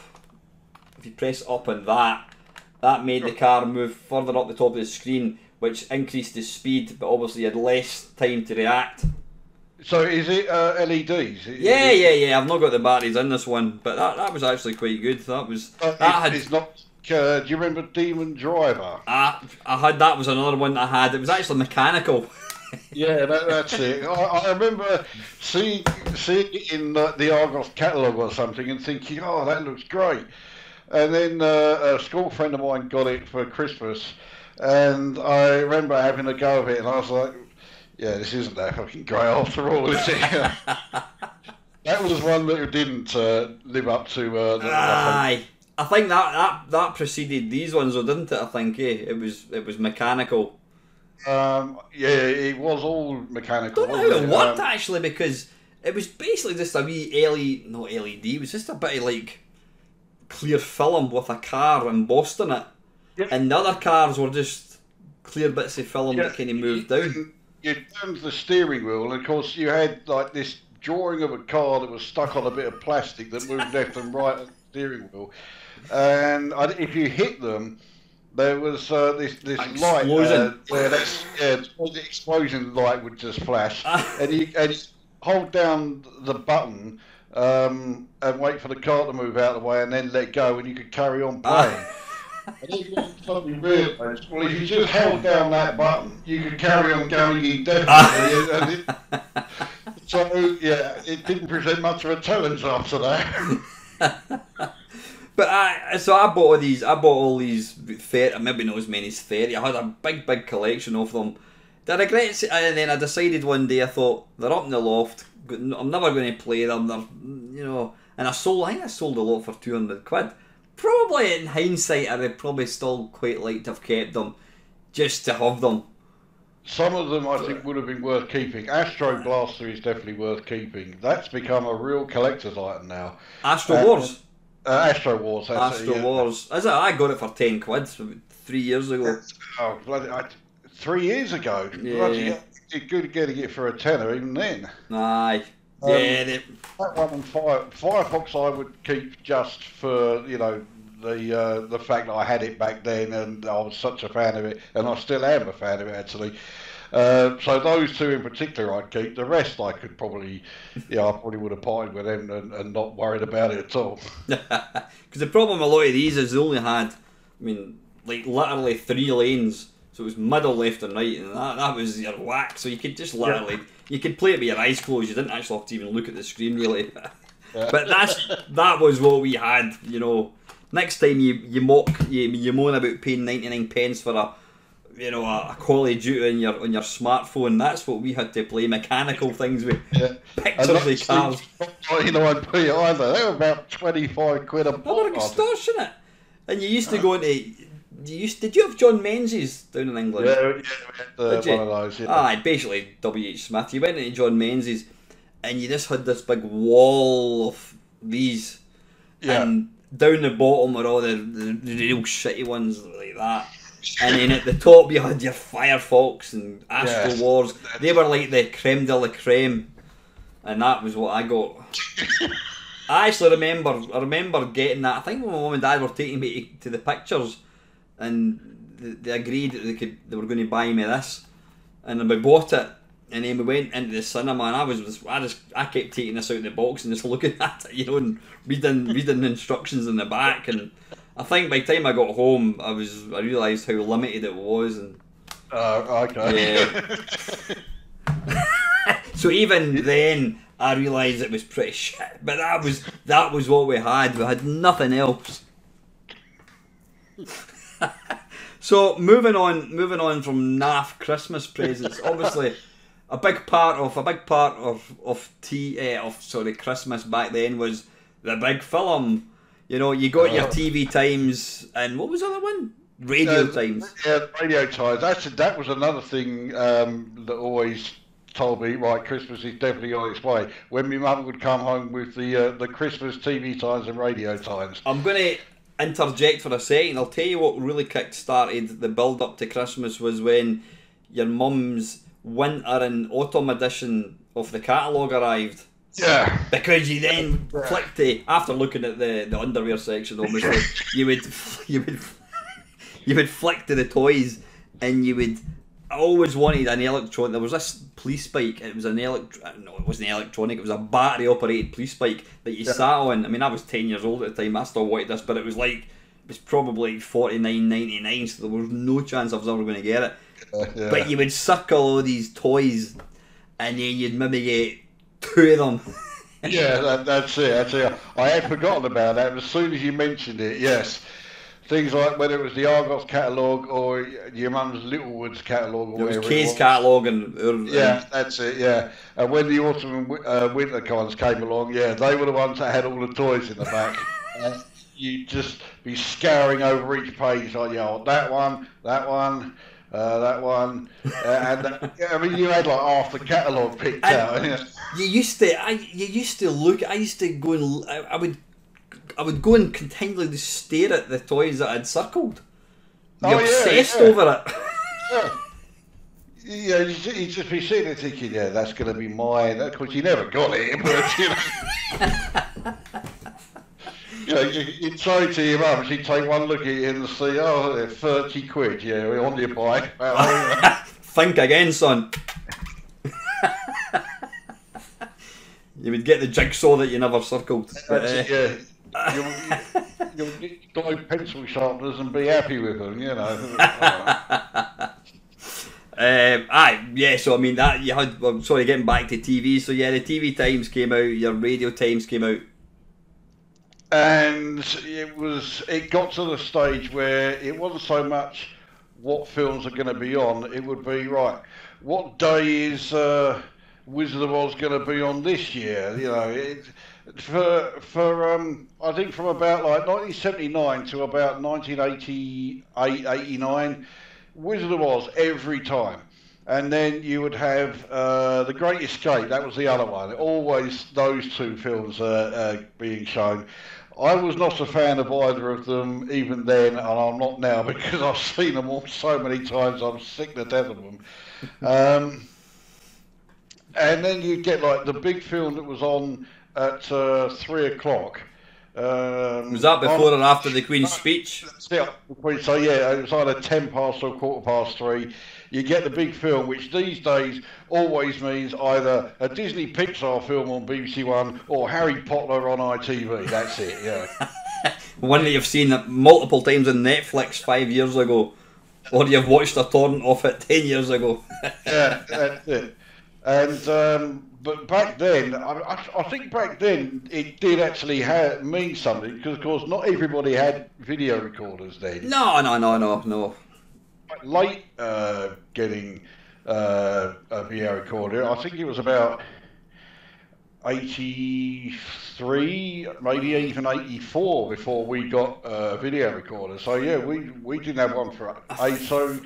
on that made the car move further up the top of the screen, which increased the speed, but obviously you had less time to react. So is it LEDs? Yeah. I've not got the batteries in this one, but that was actually quite good. It's not. Do you remember Demon Driver? I had, that was another one I had. It was actually mechanical. Yeah, that's it. I remember seeing it in the Argos catalogue or something and thinking, oh, that looks great. And then a school friend of mine got it for Christmas, and I remember having a go of it, and I was like, yeah, this isn't that fucking great after all, is it? That was one that didn't live up to... Aye. I think that preceded these ones, though, didn't it? I think, It was mechanical. Yeah, it was all mechanical. I don't know how it worked actually, because it was basically just a wee not LED. It was just a bit of like clear film with a car embossed in it, and the other cars were just clear bits of film that kind of moved down. You turned the steering wheel, and of course you had like this drawing of a car that was stuck on a bit of plastic that moved left and right on the steering wheel, and if you hit them, there was this light where the explosion light would just flash, and you hold down the button and wait for the car to move out of the way, and then let go, and you could carry on playing. And then suddenly realised, well, if you just held down that button, you could carry on going indefinitely. So yeah, it didn't present much of a challenge after that. But I bought all these 30, maybe not as many as 30. I had a big collection of them. I regret it, and then I decided one day, I thought, they're up in the loft, I'm never going to play them, and I think I sold a lot for 200 quid. Probably in hindsight, I would probably still quite like to have kept them, just to have them. Some of them I think would have been worth keeping. Astro Blaster is definitely worth keeping. That's become a real collector's item now. Astro Wars? Astro Wars. Wars. I got it for 10 quid 3 years ago. Oh, bloody! 3 years ago. Yeah. Bloody, you're good getting it for a tenner even then. Aye. That one and Firefox I would keep just for the fact that I had it back then and I was such a fan of it, and I still am a fan of it actually. So those two in particular I'd keep. The rest I could probably, I probably would have parted with them and not worried about it at all. Because the problem with a lot of these is they only had, like literally 3 lanes. So it was middle, left and right, and that was your whack. So you could just literally, you could play it with your eyes closed. You didn't actually have to even look at the screen really. But that was what we had, Next time you moan about paying 99 pence for a Call of Duty on your smartphone. That's what we had to play, mechanical things with pictures of cars. I'd pay either. They were about 25 quid a pop. They were extortionate. And you used to go into... Did you have John Menzies down in England? Yeah, we had one of those. Yeah. Aye, basically W.H. Smith. You went into John Menzies and you just had this big wall of these. Yeah. And down the bottom were all the real shitty ones like that. And then at the top you had your Firefox and Astro Wars. They were like the creme de la creme. And that was what I got. I actually remember getting that. I think when my mum and dad were taking me to the pictures, and they agreed that they were going to buy me this, and then we bought it, and then we went into the cinema, and I kept taking this out of the box and just looking at it, and reading the instructions in the back, and I think by the time I got home, I realised how limited it was, and okay. Yeah. So even then, I realised it was pretty shit. But that was what we had. We had nothing else. So moving on from naff Christmas presents. Obviously, a big part of Christmas back then was the big film. You know, you got your TV times, and what was the other one? Radio times. Yeah, radio times. That was another thing that always told me, right, Christmas is definitely on its way. When my mum would come home with the Christmas TV times and radio times. I'm going to interject for a second. I'll tell you what really kick-started the build-up to Christmas was when your mum's winter and autumn edition of the catalogue arrived. Yeah. Because you then flicked to, after looking at the underwear section, obviously, you would flick to the toys, and you would. I always wanted an electronic. There was this police bike. It was no, it wasn't electronic. It was a battery operated police bike that you sat on. I mean, I was 10 years old at the time. I still wanted this, but it was probably $49.99. So there was no chance I was ever going to get it. Yeah. But you would circle all these toys, and then you'd maybe get 2 of them. Yeah, that's it. I had forgotten about that. As soon as you mentioned it, yes. Things like whether it was the Argos catalogue or your mum's Littlewoods catalogue, or it was Kay's catalogue, yeah, that's it. Yeah, and when the autumn and winter kinds came along, yeah, they were the ones that had all the toys in the back. You'd just be scouring over each page, like, that one, and I mean, you had like half the catalogue picked out. Yeah. You used to look. I used to go and I would go and continually stare at the toys that I'd circled. You're obsessed over it. Yeah, you'd just be sitting there thinking, yeah, that's going to be mine. Of course, you never got it, but you'd say to your mum, she'd take one look at you and see, 30 quid, yeah, we're on your bike. Think again, son. You would get the jigsaw that you never circled. Yeah. You'll buy pencil sharpeners and be happy with them, you know. So I mean that you had. Getting back to TV. So yeah, the TV times came out. Your radio times came out, and it got to the stage where it wasn't so much what films are going to be on. It would be right. What day is Wizard of Oz going to be on this year? You know. I think from about like 1979 to about 1988, 89, Wizard of Oz every time. And then you would have The Great Escape, that was the other one. Always those 2 films being shown. I was not a fan of either of them even then, and I'm not now because I've seen them all so many times, I'm sick to death of them. And then you get like the big film that was on at 3 o'clock. Was that before or after the Queen's speech? So yeah, it was either 10 past or 3:15. You get the big film, which these days always means either a Disney Pixar film on BBC One or Harry Potter on ITV. That's it, yeah. One that you've seen multiple times on Netflix 5 years ago, or you've watched a torrent of it 10 years ago. Yeah, that's it. And but back then, I think back then it did actually mean something, because of course not everybody had video recorders then. No. Late getting a video recorder. I think it was about 83, maybe even 84 before we got a video recorder. So yeah, we didn't have one for so.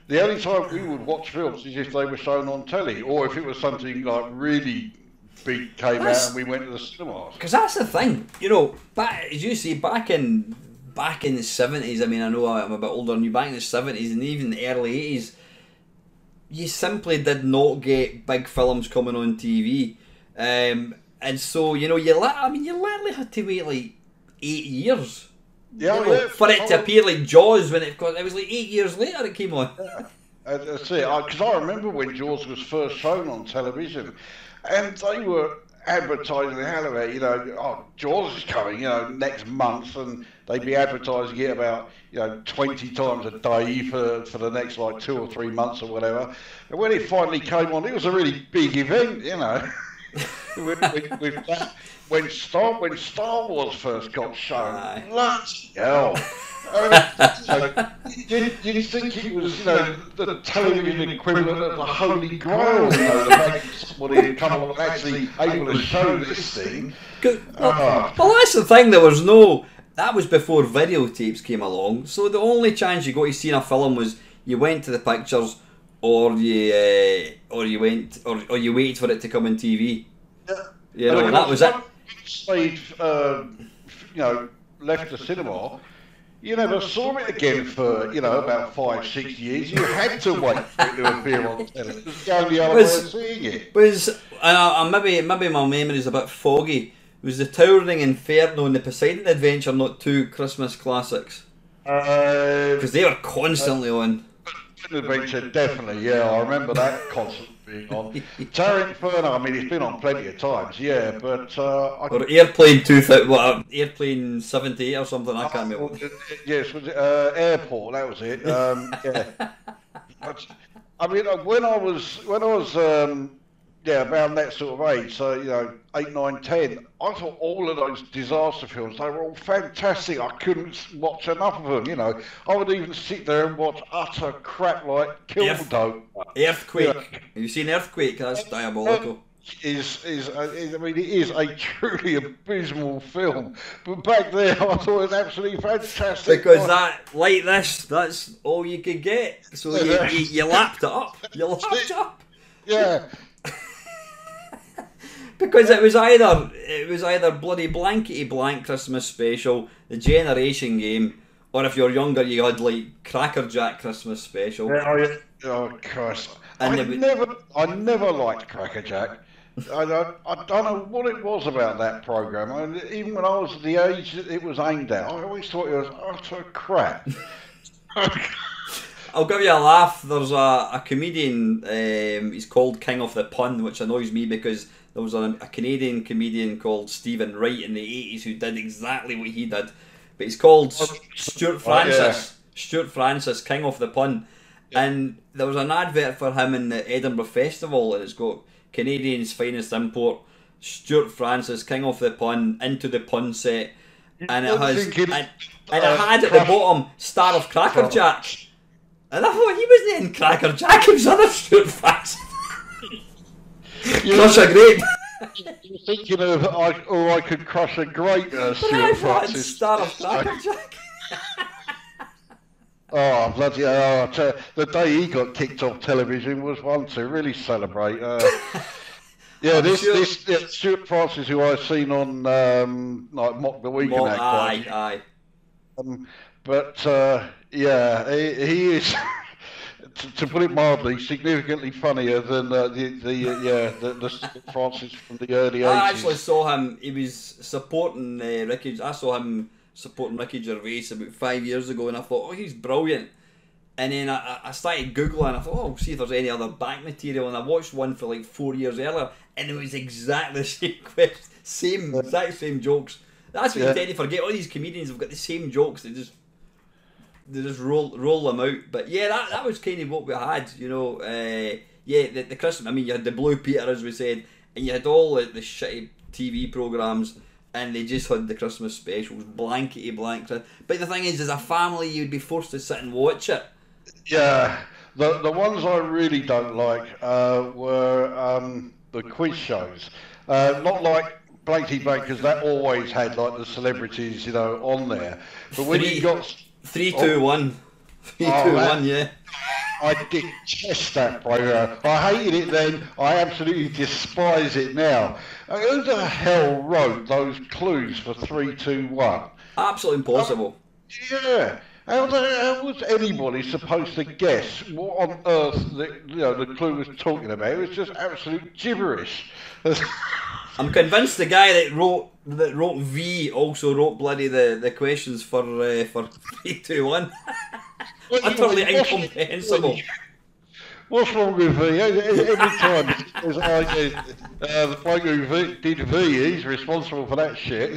The only time we would watch films is if they were shown on telly, or if it was something like really big came out and we went to the cinemas. Because that's the thing, you know. As you see, back in the 70s. I mean, I know I'm a bit older than you. Back in the 70s and even the early 80s, you simply did not get big films coming on TV, and so you know you literally had to wait like 8 years. Yeah, for it to appear like Jaws when it was like 8 years later it came on. That's it. Because I remember when Jaws was first shown on television, and they were advertising the hell of it. Oh, Jaws is coming, next month, and they'd be advertising it about 20 times a day for the next like 2 or 3 months or whatever. And when it finally came on, it was a really big event. with that, when Star Wars first got shown, bloody hell. You'd think it was, the television equivalent of the Holy Grail, the fact that somebody had come along and actually able to show this thing. Well, that's the thing. That was before videotapes came along. So the only chance you got to see a film was you went to the pictures, or you waited for it to come on TV. Yeah. That was it. Stayed, left the cinema. You never saw it again for, about 5-6 years. You had to wait for it to appear on television. It was the only other way of seeing it. Maybe my memory is a bit foggy. Was the Towering Inferno and the Poseidon Adventure not two Christmas classics? Because they were constantly on. Adventure, definitely, yeah. I remember that constantly being on. Towering Inferno, I mean, it's been on plenty of times, yeah, but... or Airplane 2000, Airplane 78 or something, I can't remember. Yes, was it Airport, that was it, yeah. But, I mean, when I was around that sort of age, so, 8, 9, 10, I thought all of those disaster films, they were all fantastic. I couldn't watch enough of them, I would even sit there and watch utter crap like Killdozer. Earthquake. Have you seen Earthquake? That's diabolical. It is a truly abysmal film. But back then, I thought it was absolutely fantastic. Because that's all you could get. So you lapped it up. Yeah. Because it was either bloody blankety blank Christmas special, the Generation Game, or if you're younger, you had like Cracker Jack Christmas special. Oh Christ! I never liked Cracker Jack. I don't know what it was about that program. Even when I was the age that it was aimed at, I always thought it was utter crap. I'll give you a laugh. There's a comedian, he's called King of the Pun, which annoys me because there was a Canadian comedian called Stephen Wright in the 80s who did exactly what he did. But he's called Stuart Francis. Yeah. Stuart Francis, King of the Pun. Yeah. And there was an advert for him in the Edinburgh Festival, and it's got Canadian's finest import, Stuart Francis, King of the Pun, into the pun set. And it has and it had at the bottom, Star of Cracker Jack. And I thought he wasn't in Cracker Jack, it was other Stuart Francis. Crush a grape. You're thinking of I could crush a grape, Stuart Francis. Star of Cracker Jack. Oh bloody hell! The day he got kicked off television was one to really celebrate. This Stuart Francis, who I've seen on like Mock the Week and that. Aye. He is. To put it mildly, significantly funnier than the Francis from the early 80s. I actually saw him. He was supporting Ricky. I saw him supporting Ricky Gervais about 5 years ago, and I thought, oh, he's brilliant. And then I started Googling. I thought, oh, see if there's any other back material. And I watched one for like 4 years earlier, and it was exactly the same question, exact same jokes. That's what you tend to forget. All these comedians have got the same jokes. They just roll them out. But yeah, that was kind of what we had, the Christmas. I mean, you had the Blue Peter, as we said, and you had all the shitty TV programmes, and they just had the Christmas specials, blankety blank. But the thing is, as a family, you'd be forced to sit and watch it. Yeah, the ones I really don't like were the quiz shows. Not like Blankety Blank, because that always had like the celebrities, on there. But when you got 3, 2, 1. 3, 2, 1, yeah. I detest that program. I hated it then. I absolutely despise it now. Who the hell wrote those clues for 3, 2, 1? Absolutely impossible. Yeah. How was anybody supposed to guess what on earth the clue was talking about? It was just absolute gibberish. I'm convinced the guy that wrote V also wrote bloody the questions for 3, 2, 1. Utterly incomprehensible. What's wrong with V? Every time it's like the bloke who did V, he's responsible for that shit.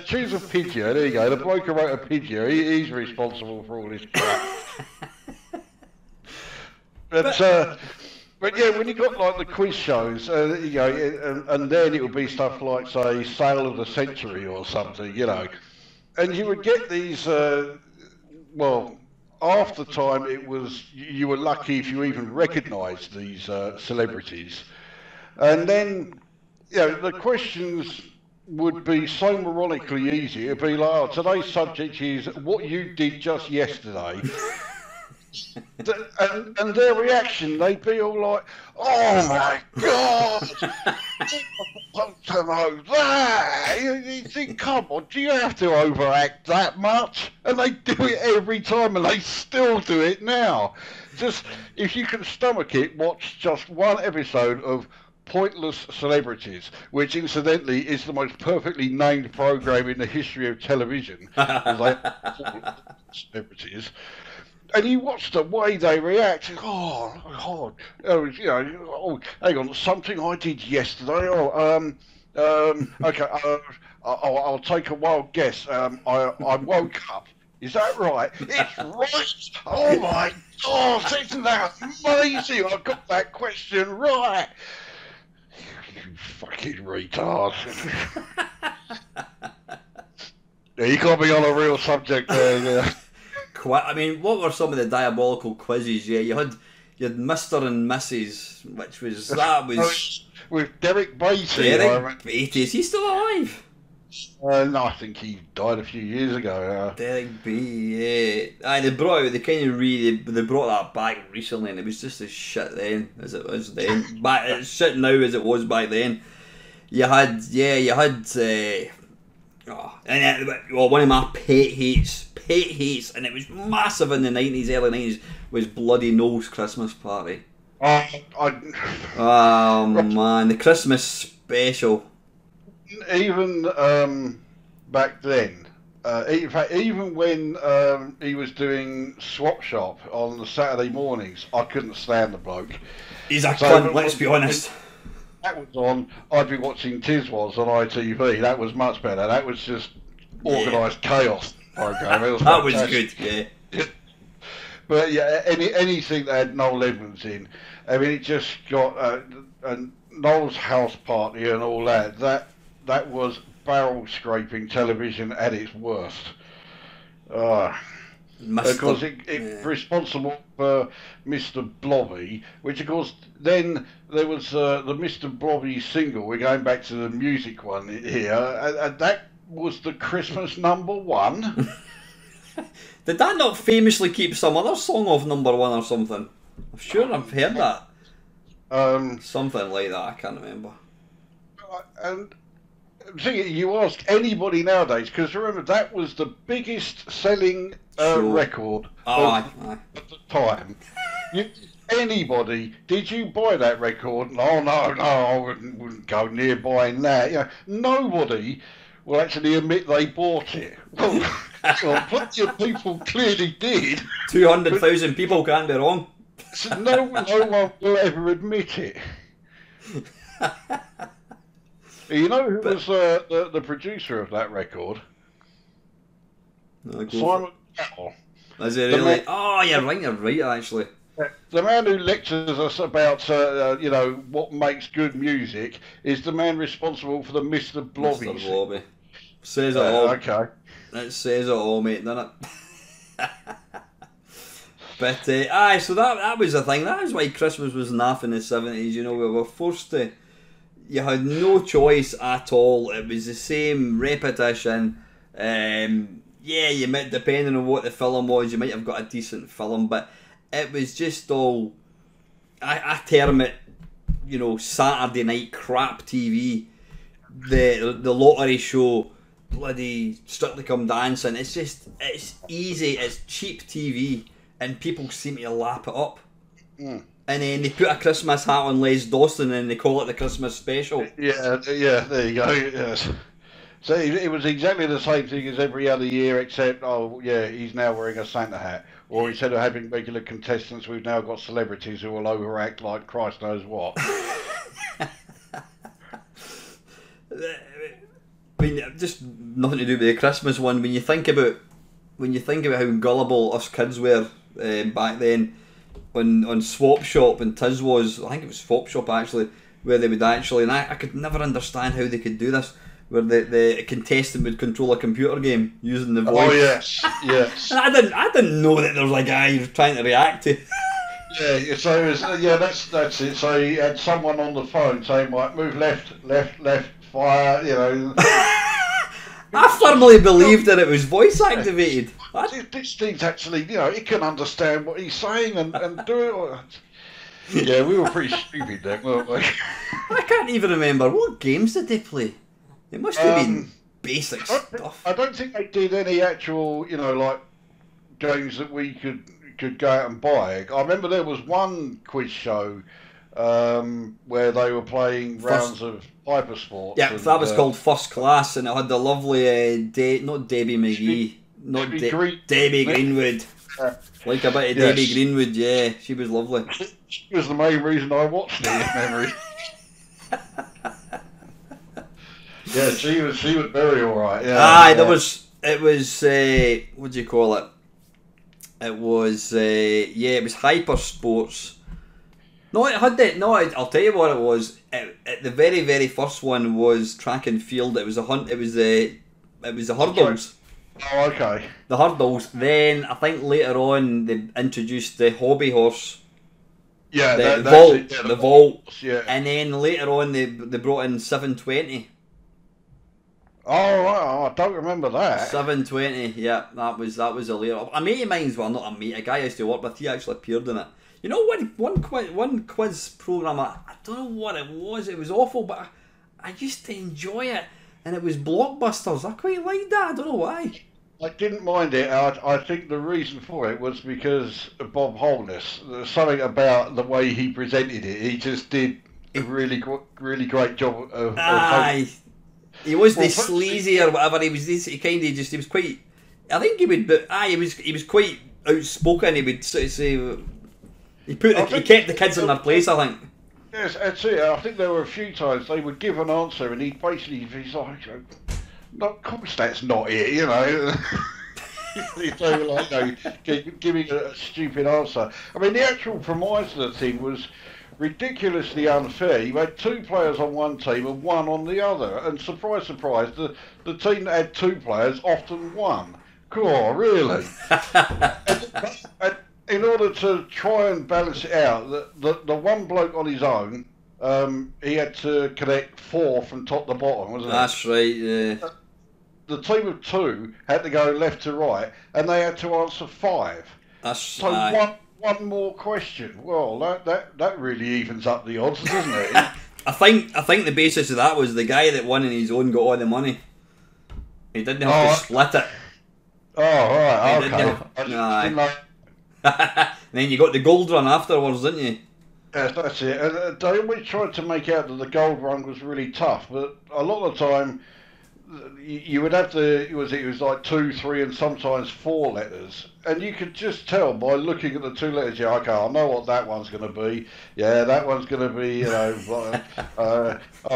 Choose a picture. There you go. The bloke who wrote a picture, he's responsible for all this crap. But yeah, when you got like the quiz shows, you know, and then it would be stuff like, say, Sale of the Century or something, you know, and you would get these. Well, half the time it was you were lucky if you even recognised these celebrities, and then you know the questions would be so moronically easy. It'd be like, oh, today's subject is what you did just yesterday. And their reaction, they'd be all like, "Oh my God, I want to know that." You think, come on, do you have to overact that much? And they do it every time, and they still do it now. Just if you can stomach it, watch just one episode of Pointless Celebrities, which incidentally is the most perfectly named program in the history of television. Celebrities. And you watch the way they react. Oh, you know, oh, hang on, something I did yesterday. Okay, I'll take a wild guess. I woke up. Is that right? It's right. Oh my God, isn't that amazing? I got that question right. You fucking retard. Yeah, you got me on a real subject there. Yeah. I mean, what were some of the diabolical quizzes? Yeah, you had Mr. and Mrs., which was with Derek Beatty. Derek Beatty, is he still alive? No, I think he died a few years ago. Derek Beatty, yeah. They brought that back recently, and it was just as shit then as it was then. But it's shit now as it was back then. You had. One of my pet hates, and it was massive in the 90s, early 90s, was Bloody Noel's Christmas Party. Oh man, the Christmas special. Even back then, in fact, even when he was doing Swap Shop on the Saturday mornings, I couldn't stand the bloke. He's a cunt, let's be honest. That was on, I'd be watching Tiswas on ITV. That was much better. That was just organised chaos program. That was good, yeah. But yeah, anything that had Noel Edmonds in, I mean, it just got Noel's house party and all that. That was barrel scraping television at its worst. Because it's responsible for Mr. Blobby, which of course then there was the Mr. Blobby single. We're going back to the music one here, and that was the Christmas #1. Did that not famously keep some other song off #1 or something? I'm sure I've heard that. Something like that, I can't remember. And see, you ask anybody nowadays, because remember that was the biggest selling record at the time. Anybody, did you buy that record? Oh no, I wouldn't go near buying that. You know, nobody will actually admit they bought it. Well, plenty of people clearly did. 200,000 people, can't be wrong. So no one will ever admit it. You know who was the producer of that record? Simon Cowell. Is it really? You're right, actually. The man who lectures us about, you know, what makes good music is the man responsible for the Mr. Blobby. Mr. Blobby. Says it all. Okay. It says it all, mate, doesn't it? But, so that was the thing. That was why Christmas was naff in the 70s, you know, we were forced to... You had no choice at all. It was the same repetition. You might, depending on what the film was, you might have got a decent film, but it was just all... I term it, you know, Saturday night crap TV. The lottery show, bloody Strictly Come Dancing. It's easy, it's cheap TV, and people seem to lap it up. Mm. And then they put a Christmas hat on Les Dawson and they call it the Christmas special. Yeah, there you go. Yes. So it was exactly the same thing as every other year, except, oh, yeah, he's now wearing a Santa hat. Or instead of having regular contestants, we've now got celebrities who will overact like Christ knows what. I mean, just nothing to do with the Christmas one. When you think about how gullible us kids were back then, on Swap Shop and Tiz was, I think it was Swap Shop actually, where they would actually, and I could never understand how they could do this, where the contestant would control a computer game using the voice. Oh yes, yes. And I didn't know that there was a guy you were trying to react to. Yeah, so it was, that's it. So he had someone on the phone saying, "Right, move left, left, left, fire." You know. I firmly believed that it was voice activated. This thing's actually, you know, it can understand what he's saying and do it. Yeah, we were pretty stupid then, weren't we? I can't even remember what games did they play. It must have been basic stuff. I don't think they did any actual, you know, like games that we could go out and buy. I remember there was one quiz show where they were playing rounds of Hypersport. Yeah, and, that was called First Class, and it had the lovely not Debbie McGee, Debbie Greenwood. Like a bit of Debbie Greenwood, yeah, she was lovely. She was the main reason I watched it, in memory. Yeah, she was very alright. Yeah, it was what do you call it? It was it was Hyper Sports. No, it had that. No, I'll tell you what it was. The very, very first one was track and field. It was it was the hurdles. Oh, okay. The hurdles. Then I think later on they introduced the hobby horse. Yeah, the the vault. Yeah. And then later on they brought in 720. Oh, right. I don't remember that. 720. Yeah, that was a later. A mate of mine's, well, not a mate, a guy I used to work with. He actually appeared in it. You know, one quiz program. I don't know what it was. It was awful, but I used to enjoy it, and it was Blockbusters. I quite liked that. I don't know why. I didn't mind it. I think the reason for it was because of Bob Holness. There's something about the way he presented it. He just did a really great job of he was the sleazy or whatever. He was he was quite. I think he would. But he was quite outspoken. He would sort of say. He kept the kids in their place. I think. Yes, that's it. I think there were a few times they would give an answer, and he's like, "No, of course that's not it," you know. So, like, giving a stupid answer. I mean, the actual premise of the thing was ridiculously unfair. You had two players on one team and one on the other, and surprise, surprise, the team that had two players often won. Cool, really? and in order to try and balance it out, the one bloke on his own, he had to connect 4 from top to bottom, wasn't it? That's right, yeah. The team of 2 had to go left to right, and they had to answer 5. So one more question. Well, that really evens up the odds, doesn't it? I think the basis of that was the guy that won on his own got all the money. He didn't have to split it. Oh, right, okay. And then you got the gold run afterwards, didn't you? Yes, that's it. And they always tried to make out that the gold run was really tough, but a lot of the time you would have to. It was like 2, 3, and sometimes 4 letters, and you could just tell by looking at the 2 letters. Yeah, okay, I know what that one's going to be. Yeah, that one's going to be. You know,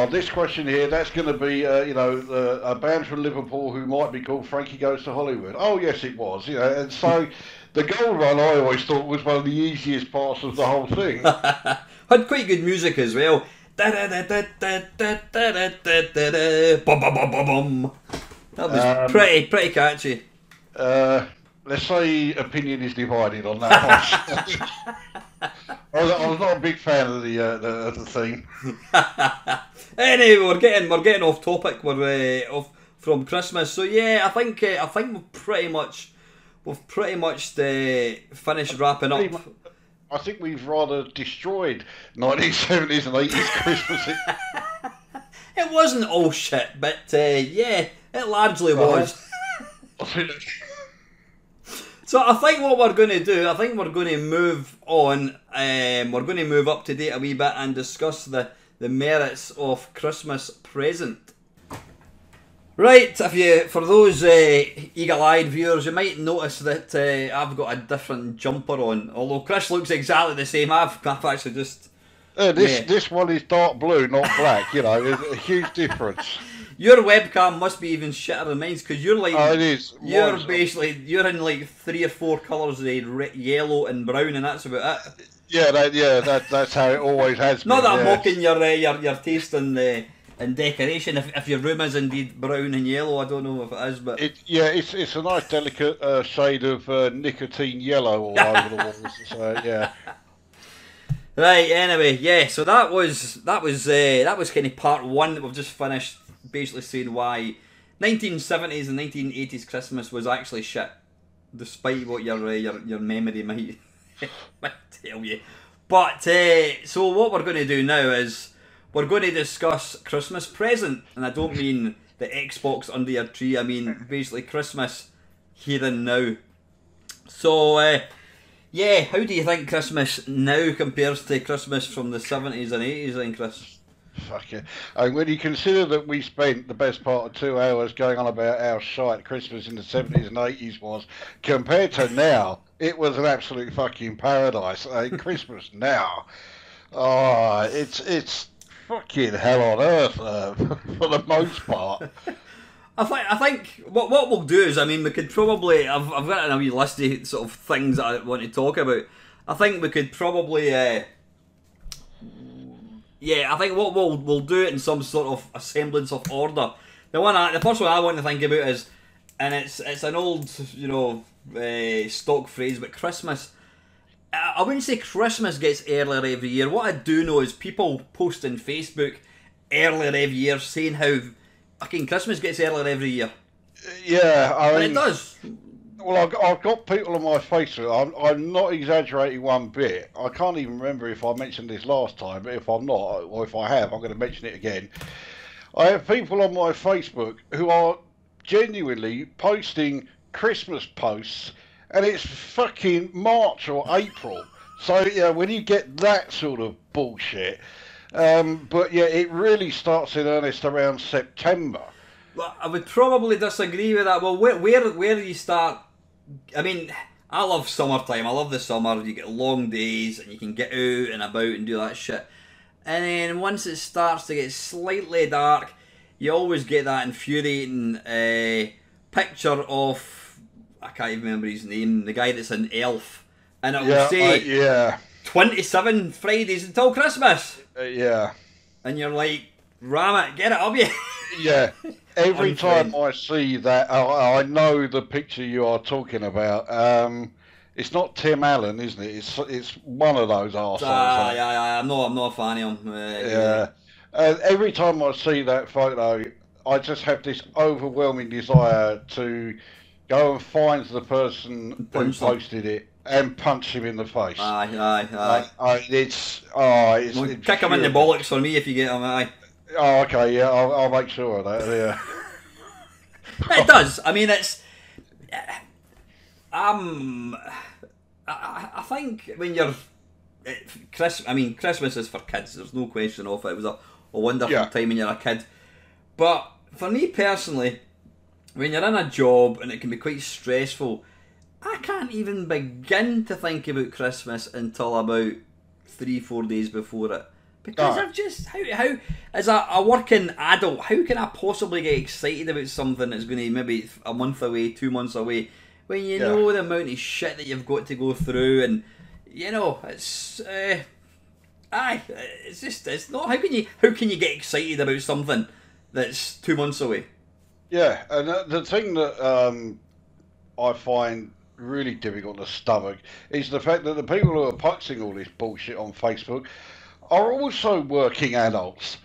this question here, that's going to be. You know, a band from Liverpool who might be called Frankie Goes to Hollywood. Oh, yes, it was. You know, and so. The gold run, I always thought, was one of the easiest parts of the whole thing. Had quite good music as well. That was pretty catchy. Let's say opinion is divided on that one. I was not a big fan of the theme. Anyway, we're getting off topic. We're off from Christmas. So yeah, I think we've pretty much finished wrapping up. I think we've rather destroyed 1970s and 80s Christmas. It wasn't all shit, but yeah, it largely was. So I think what we're going to do, we're going to move on. We're going to move up to date a wee bit and discuss the merits of Christmas present. Right, for those eagle-eyed viewers, you might notice that I've got a different jumper on. Although Chris looks exactly the same, I've actually just... This one is dark blue, not black. You know, there's a huge difference. Your webcam must be even shitter than mine, because you're like... Oh, it is. You're in like 3 or 4 colours, yellow and brown, and that's about it. That's how it always has been. Not that I'm mocking your taste in decoration. If your room is indeed brown and yellow, I don't know if it is, but it's a nice delicate shade of nicotine yellow all over the walls. So yeah. Right. Anyway, yeah. So that was kind of part one that we've just finished. Basically saying why 1970s and 1980s Christmas was actually shit, despite what your memory might tell you. But so what we're going to do now is we're going to discuss Christmas present, and I don't mean the Xbox under your tree. I mean basically Christmas here and now. So yeah, how do you think Christmas now compares to Christmas from the 70s and 80s then, Chris? Fuck yeah. And when you consider that we spent the best part of 2 hours going on about how shite Christmas in the 70s and 80s was, compared to now, it was an absolute fucking paradise. Christmas now, it's fucking hell on earth for the most part. I think what we'll do is, I mean, we could probably, I've got a wee list of sort of things that I want to talk about. I think we could probably... yeah, I think what we'll do it in some sort of a semblance of order. The first one I want to think about is, and it's an old, stock phrase, but Christmas. I wouldn't say Christmas gets earlier every year. What I do know is people post on Facebook earlier every year saying how fucking Christmas gets earlier every year. Yeah, I mean, it does. Well, I've got people on my Facebook. I'm not exaggerating one bit. I can't even remember if I mentioned this last time, but if I'm not, or if I have, I'm going to mention it again. I have people on my Facebook who are genuinely posting Christmas posts, and it's fucking March or April. So, yeah, when you get that sort of bullshit. But, yeah, it really starts in earnest around September. Well, I would probably disagree with that. Well, where do you start? I mean, I love summertime. I love the summer. You get long days and you can get out and about and do that shit. And then once it starts to get slightly dark, you always get that infuriating picture of, I can't even remember his name, the guy that's an elf. And it will say 27 Fridays until Christmas. Yeah. And you're like, ram it, get it up you. Yeah. Every time I see that, I know the picture you are talking about. It's not Tim Allen, isn't it? It's one of those arseholes. Yeah. I'm not a fan of him. Yeah. Every time I see that photo, I just have this overwhelming desire to go and find the person who posted it and punch him in the face. Aye. It's kick him in the bollocks for me if you get him. Aye. Oh, okay, yeah, I'll make sure of that, yeah. It does. I mean, it's... I think when you're... Christmas is for kids, there's no question of it. It was a wonderful time when you're a kid. But for me personally, when you're in a job and it can be quite stressful, I can't even begin to think about Christmas until about 3-4 days before it. Because I've just, how as a working adult, how can I possibly get excited about something that's going to maybe a month away, 2 months away, when you know the amount of shit that you've got to go through, and it's it's not, how can you get excited about something that's 2 months away? Yeah, and the thing that I find really difficult to stomach is the fact that the people who are posting all this bullshit on Facebook are also working adults.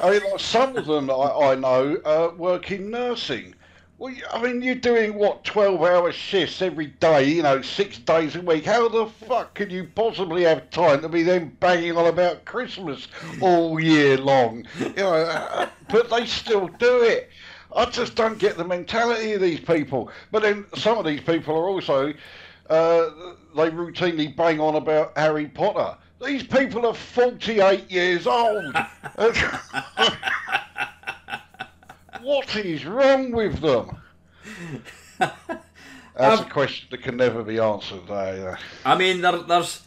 I mean, like some of them I know work in nursing. Well, I mean, you're doing, 12-hour shifts every day, 6 days a week. How the fuck can you possibly have time to be then banging on about Christmas all year long? But they still do it. I just don't get the mentality of these people. But then some of these people are also, they routinely bang on about Harry Potter. These people are 48 years old. What is wrong with them? That's a question that can never be answered. I mean, there's.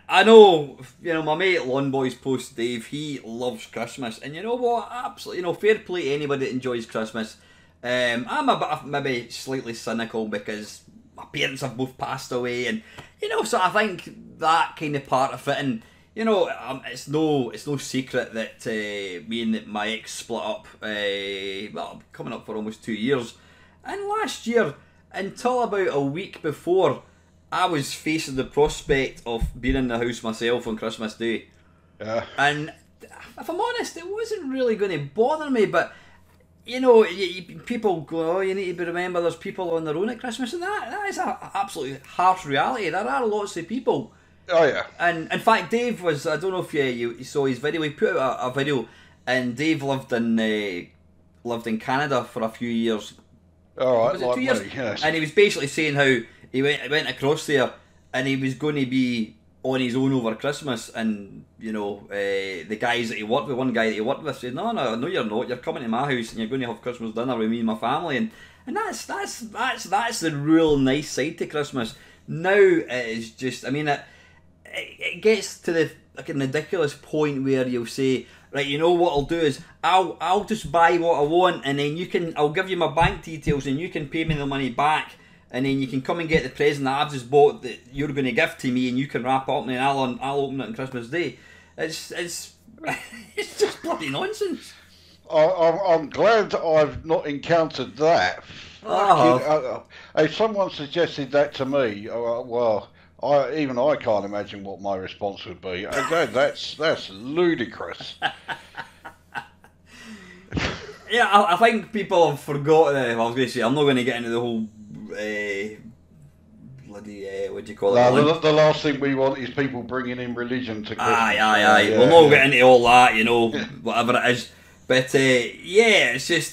I know, my mate Lawn Boys Post Dave, he loves Christmas, and you know what? Absolutely, fair play to anybody that enjoys Christmas. I'm a bit of maybe slightly cynical because my parents have both passed away, and so I think that kind of part of it, and it's no secret that me and my ex split up. Coming up for almost 2 years, and last year until about a week before, I was facing the prospect of being in the house myself on Christmas Day. Yeah. And if I'm honest, it wasn't really going to bother me, but people go, you need to remember there's people on their own at Christmas, and that is an absolutely harsh reality. There are lots of people. Oh yeah. And in fact, Dave was, I don't know if you saw his video, he put out a video, and Dave lived in Canada for a few years. All right, was it 2 years? Yes. And he was basically saying how he went across there, and he was going to be on his own over Christmas, and the guys that he worked with, one guy that he worked with said, no, you're not. You're coming to my house, and you're going to have Christmas dinner with me and my family, and that's the real nice side to Christmas. Now it is just, I mean, it gets to the like a ridiculous point where you'll say, right, what I'll do is I'll just buy what I want, and then I'll give you my bank details, and you can pay me the money back. And then you can come and get the present that I've just bought that you're going to give to me, and you can wrap up, and I'll open it on Christmas Day. It's it's just bloody nonsense. I'm glad I've not encountered that. If someone suggested that to me, well, I can't imagine what my response would be. Again, that's ludicrous. Yeah, I think people have forgotten. I was going to say, I'm not going to get into the whole. Bloody what do you call it? The last thing we want is people bringing in religion to Christmas. Aye. We'll not get into all that, whatever it is. But it's just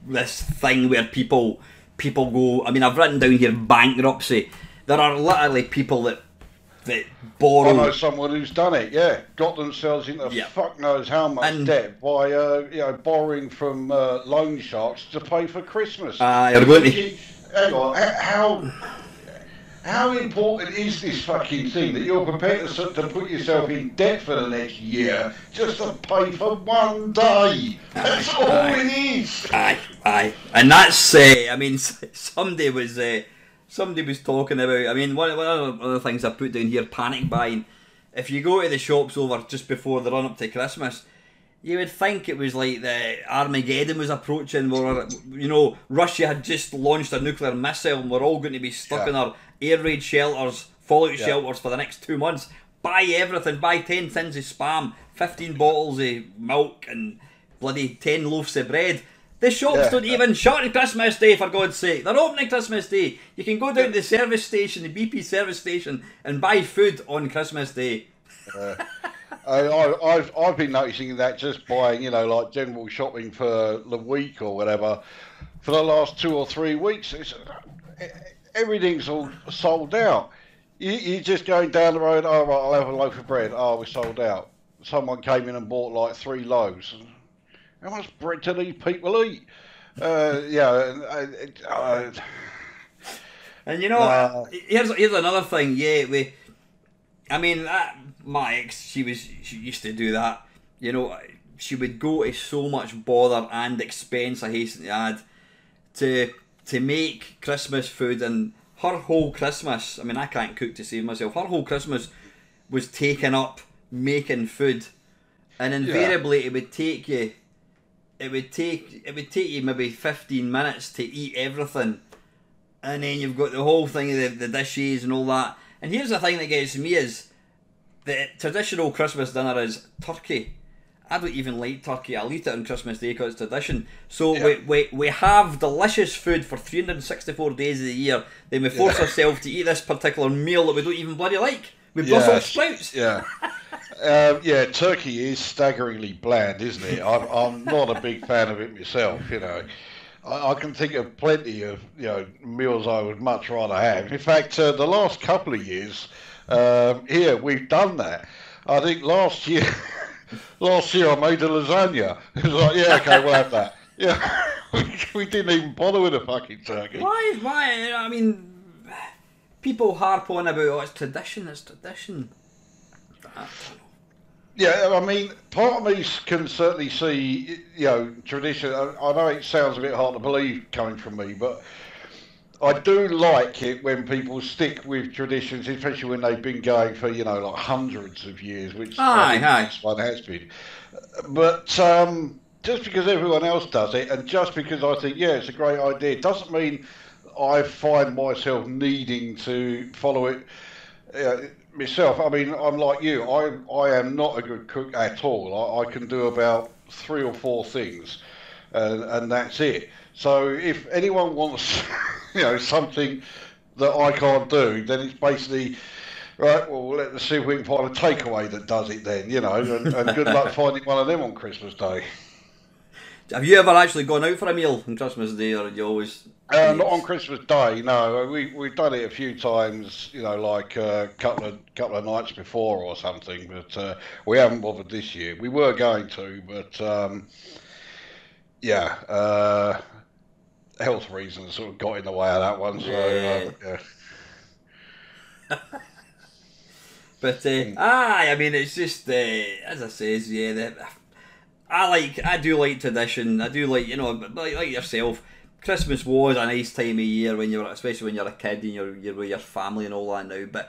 this thing where people go. I mean, I've written down here bankruptcy. There are literally people that borrow. I know someone who's done it. Yeah, got themselves into fuck knows how much debt by borrowing from loan sharks to pay for Christmas. You're going to. Hang on, how important is this fucking thing that you're prepared to put yourself in debt for the next year just to pay for one day? That's all it is. Aye, and that's. I mean, somebody was talking about. I mean, one of the things I put down here: panic buying. If you go to the shops over just before the run up to Christmas, you would think it was like the Armageddon was approaching, where Russia had just launched a nuclear missile, and we're all going to be stuck in our air raid shelters, fallout shelters for the next 2 months. Buy everything. Buy 10 tins of Spam, 15 bottles of milk, and bloody 10 loaves of bread. The shops don't even shut on Christmas Day, for God's sake. They're opening Christmas Day. You can go down to the service station, the BP service station, and buy food on Christmas Day. I've been noticing that just buying, like general shopping for the week or whatever, for the last 2 or 3 weeks. Everything's all sold out. You're just going down the road, oh, right, I'll have a loaf of bread. Oh, we're sold out. Someone came in and bought like 3 loaves. How much bread do these people eat? And here's another thing. My ex, she used to do that. She would go to so much bother and expense, I hasten to add, to make Christmas food, and her whole Christmas. I mean, I can't cook to save myself. Her whole Christmas was taken up making food, and invariably it would take you. It would take you maybe 15 minutes to eat everything, and then you've got the whole thing of the dishes and all that. And here's the thing that gets me is the traditional Christmas dinner is turkey. I don't even like turkey. I'll eat it on Christmas Day because it's tradition. So we have delicious food for 364 days of the year. Then we force ourselves to eat this particular meal that we don't even bloody like. With Brussels sprouts. Turkey is staggeringly bland, isn't it? I'm not a big fan of it myself, I can think of plenty of meals I would much rather have. In fact, the last couple of years, we've done that. I think last year last year I made a lasagna. It's like, yeah, okay, we'll have that. Yeah, we didn't even bother with a fucking turkey. Why? Why? I mean, people harp on about, oh, it's tradition, it's tradition. Yeah, I mean, part of me can certainly see, tradition. I know it sounds a bit hard to believe coming from me, but I do like it when people stick with traditions, especially when they've been going for, like hundreds of years, which I think this one has been. But just because everyone else does it, and just because I think, yeah, it's a great idea, doesn't mean I find myself needing to follow it myself. I mean, I'm like you. I am not a good cook at all. I can do about 3 or 4 things, and that's it. So if anyone wants, something that I can't do, then it's basically right. Well, let's see if we can find a takeaway that does it. Then and good luck finding one of them on Christmas Day. Have you ever actually gone out for a meal on Christmas Day, or you always? Not on Christmas Day. No, we've done it a few times. Like a couple of nights before or something. But we haven't bothered this year. We were going to, but yeah, health reasons sort of got in the way of that one. So yeah. But I mean, it's just as I says, yeah. I do like tradition. I do like, like yourself. Christmas was a nice time of year when especially when you're a kid and you're with your family and all that now. But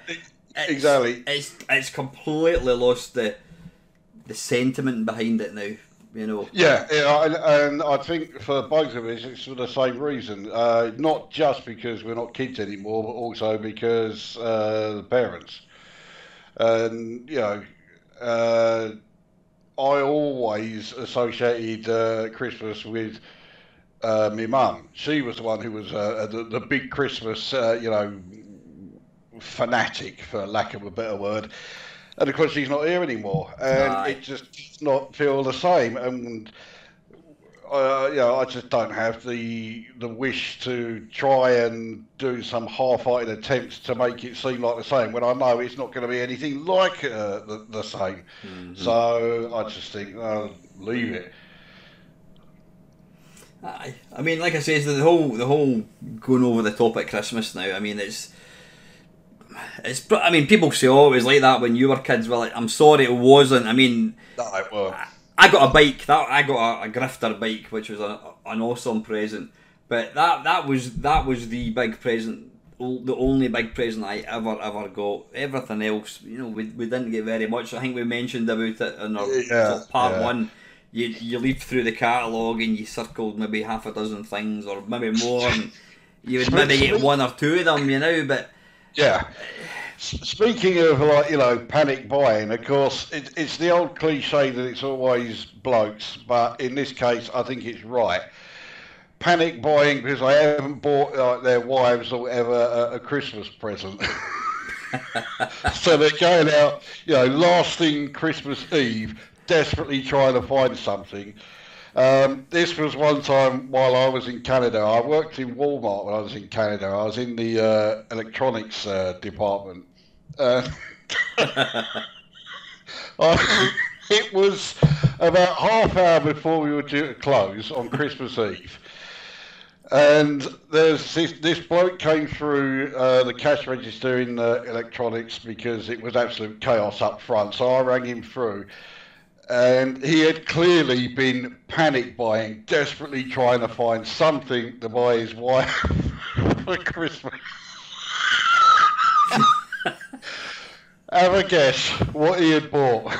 exactly, it's completely lost the sentiment behind it now. Yeah, and I think for both of us, it's for the same reason. Not just because we're not kids anymore, but also because the parents. And I always associated Christmas with my mum. She was the one who was the big Christmas, fanatic, for lack of a better word. And of course, she's not here anymore, and it just does not feel the same. And I just don't have the wish to try and do some half-hearted attempts to make it seem like the same when I know it's not going to be anything like the same. Mm-hmm. So I just think, leave it. I mean, like I said, the whole going over the top at Christmas now. I mean, it's. I mean, people say, "Oh, it was like that when you were kids." Well, I'm sorry, it wasn't. I mean, I got a bike. I got a grifter bike, which was an awesome present. But that was the big present, the only big present I ever got. Everything else, we didn't get very much. I think we mentioned about it in our part 1. You leaf through the catalogue and you circled maybe half a dozen things, or maybe more, and you would maybe get 1 or 2 of them, but. Yeah. Speaking of panic buying, of course, it's the old cliche that it's always blokes, but in this case, I think it's right. Panic buying because I haven't bought their wives or whatever a Christmas present. So they're going out, last thing Christmas Eve, desperately trying to find something. This was one time while I was in Canada. I worked in Walmart when I was in Canada. I was in the electronics department. It was about half hour before we were due to close on Christmas Eve. And there's this bloke came through the cash register in electronics because it was absolute chaos up front. So I rang him through. And he had clearly been panic buying, desperately trying to find something to buy his wife for Christmas. Have a guess what he had bought.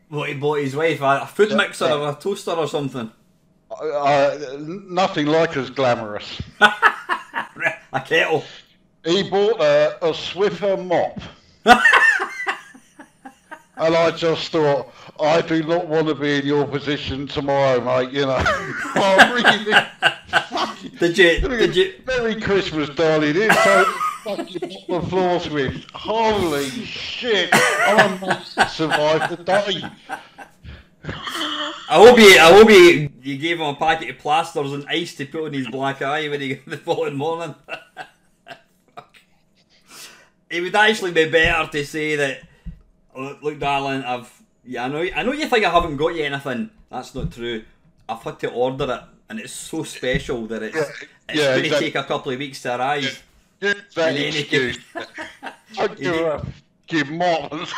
What he bought his wife? A food mixer or a toaster or something? Nothing like as glamorous. A kettle. He bought a Swiffer mop. And I just thought, I do not want to be in your position tomorrow, mate. Oh, really? Did you? Merry Christmas, darling. Here's so fucking mop the floors with. Holy shit! I must survive the day. I hope you gave him a packet of plasters and ice to put on his black eye when he got the following morning. It would actually be better to say that, look, darling, I've Yeah, I know you think I haven't got you anything. That's not true. I've had to order it, and it's so special that it's going to take a couple of weeks to arrive. Use that excuse. I'd give Martins.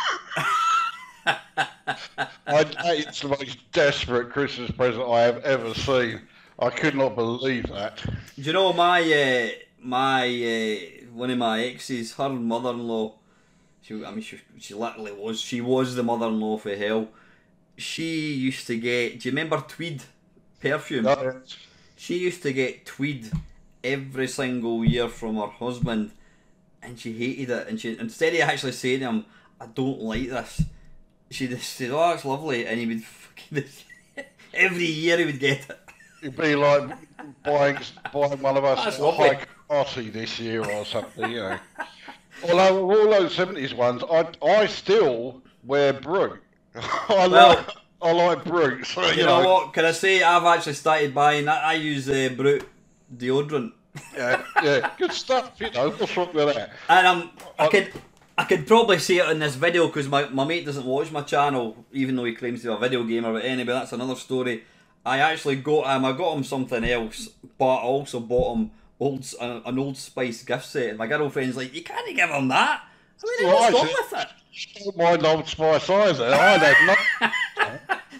It's the most desperate Christmas present I have ever seen. I could not believe that. Do you know my one of my exes, her mother-in-law? She literally was. She was the mother-in-law for hell. She used to get. Do you remember Tweed perfume? No. She used to get Tweed every single year from her husband, and she hated it. And she, instead of actually saying to him, "I don't like this," she just said, "Oh, it's lovely," and he would fucking every year he would get it. It'd be like buying one of us a high party this year or something, you know. Although all those 70s ones, I still wear Brute. I like Brute. So, you know what? Can I say I've actually started buying? I use Brute deodorant. Yeah, good stuff. You know, what's wrong with that? And I could probably see it in this video because my mate doesn't watch my channel, even though he claims to be a video gamer. But anyway, that's another story. I actually got him. I got him something else, but I also bought him an Old Spice gift set. And my girlfriend's like, "You can't give him that." I mean, what's wrong with it? I don't mind Old Spice either. I don't know.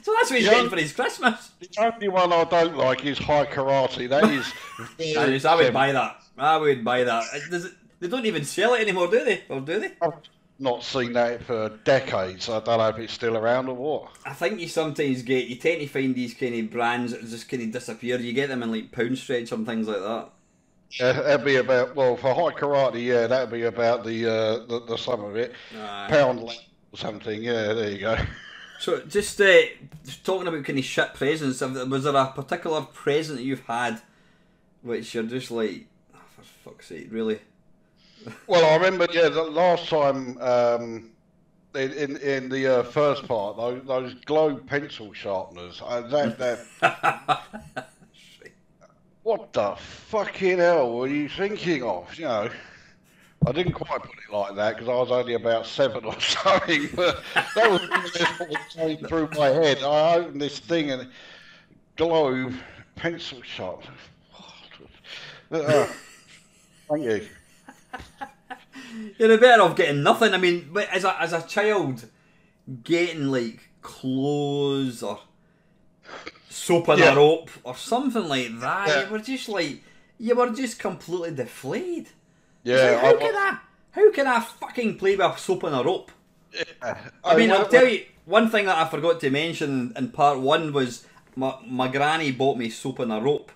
So that's what he's getting for his Christmas. The only one I don't like is High Karate. That is. I would buy that. I would buy that. They don't even sell it anymore, do they? Or do they? I've not seen that for decades. I don't know if it's still around or what. I think you tend to find these kind of brands that just kind of disappear. You get them in like Pound Stretch and things like that. Yeah, that'd be about, well, for High Karate, yeah, that'd be about the sum of it. Pound or something, yeah, there you go. So, just talking about kind of shit presents, was there a particular present that you've had which you're just like, oh, for fuck's sake, really? Well, I remember, yeah, the last time in the first part, those globe pencil sharpeners, what the fucking hell were you thinking of? You know, I didn't quite put it like that because I was only about 7 or something, but that was what was going through my head. I opened this thing and globe pencil sharpener. Thank you. You're better off getting nothing. I mean, as a child, getting like clothes or soap in a rope or something like that, you were just completely deflated. Yeah. Like, how can I fucking play with soap in a rope? Yeah. I mean, I'll tell you one thing that I forgot to mention in part 1 was my granny bought me soap in a rope.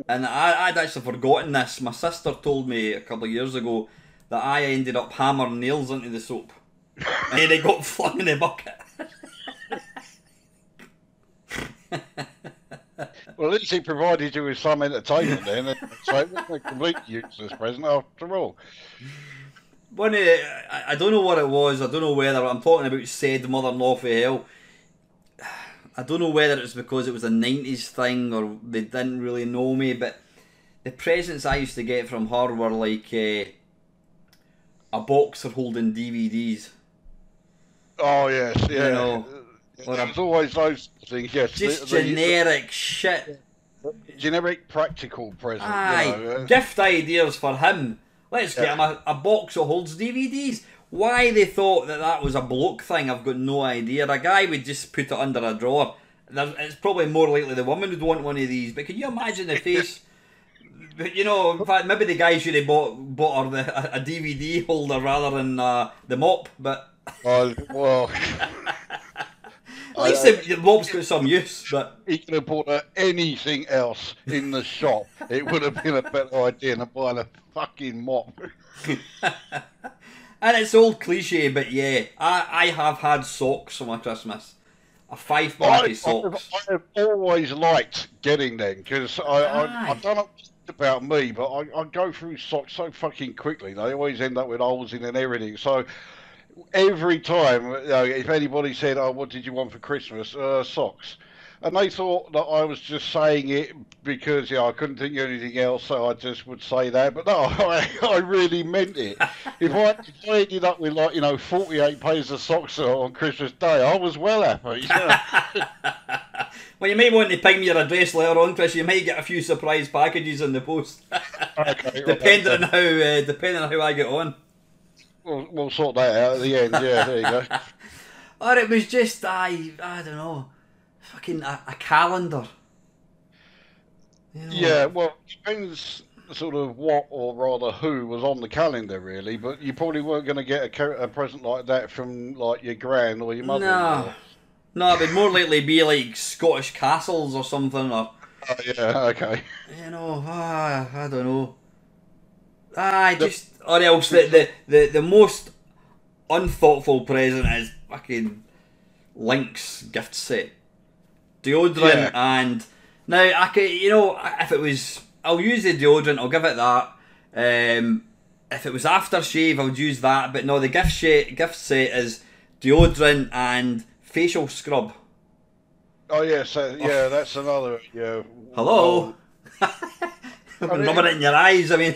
And I'd actually forgotten this. My sister told me a couple of years ago that I ended up hammering nails into the soap. And then it got flung in the bucket. Well, at least he provided you with some entertainment then. So it wasn't a completely useless present after all. I don't know what it was. I don't know whether I'm talking about said mother-in-law for hell. I don't know whether it's because it was a 90s thing or they didn't really know me, but the presents I used to get from her were like a box of holding DVDs. Oh, yes, yeah. You know, there's always those things, yes. Just generic shit. Generic practical present. Aye, you know. Gift ideas for him. Let's get him a box that holds DVDs. Why they thought that was a bloke thing, I've got no idea. A guy would just put it under a drawer. It's probably more likely the woman would want one of these. But can you imagine the face? You know, in fact, maybe the guy should have bought her a DVD holder rather than the mop. But well, at least the mop's got some use. But he could have bought her anything else in the shop. It would have been a better idea than buying a fucking mop. And it's old cliche, but yeah, I have had socks for my Christmas. A 5-pack of socks. I have always liked getting them because I don't know about me, but I go through socks so fucking quickly. They always end up with holes in and everything. So every time, if anybody said, "Oh, what did you want for Christmas?" Socks. and they thought that I was just saying it because I couldn't think of anything else, so I just would say that. But no, I really meant it. If I ended up with 48 pairs of socks on Christmas Day, I was well happy. Well, you might want to ping me your address later on, Chris. You might get a few surprise packages in the post, Okay, depending right. on how I get on. We'll sort that out at the end. Yeah, there you go. Or it was just I don't know, fucking a calendar. You know, Yeah, well, it depends sort of what, or rather who, was on the calendar, really. But you probably weren't going to get a present like that from like your gran or your no, mother-in-law. no, it would more likely be like Scottish castles or something, or Oh, yeah, okay. I don't know. I The, just or else the most unthoughtful present is fucking Link's gift set, deodorant, yeah. and now I could, if it was, I'll use the deodorant, I'll give it that. If it was aftershave, I would use that, but no, the gift set is deodorant and facial scrub. Oh, yeah. So yeah, that's another. Yeah. Hello, Well, I've I been rubbing mean, it in your eyes. I mean,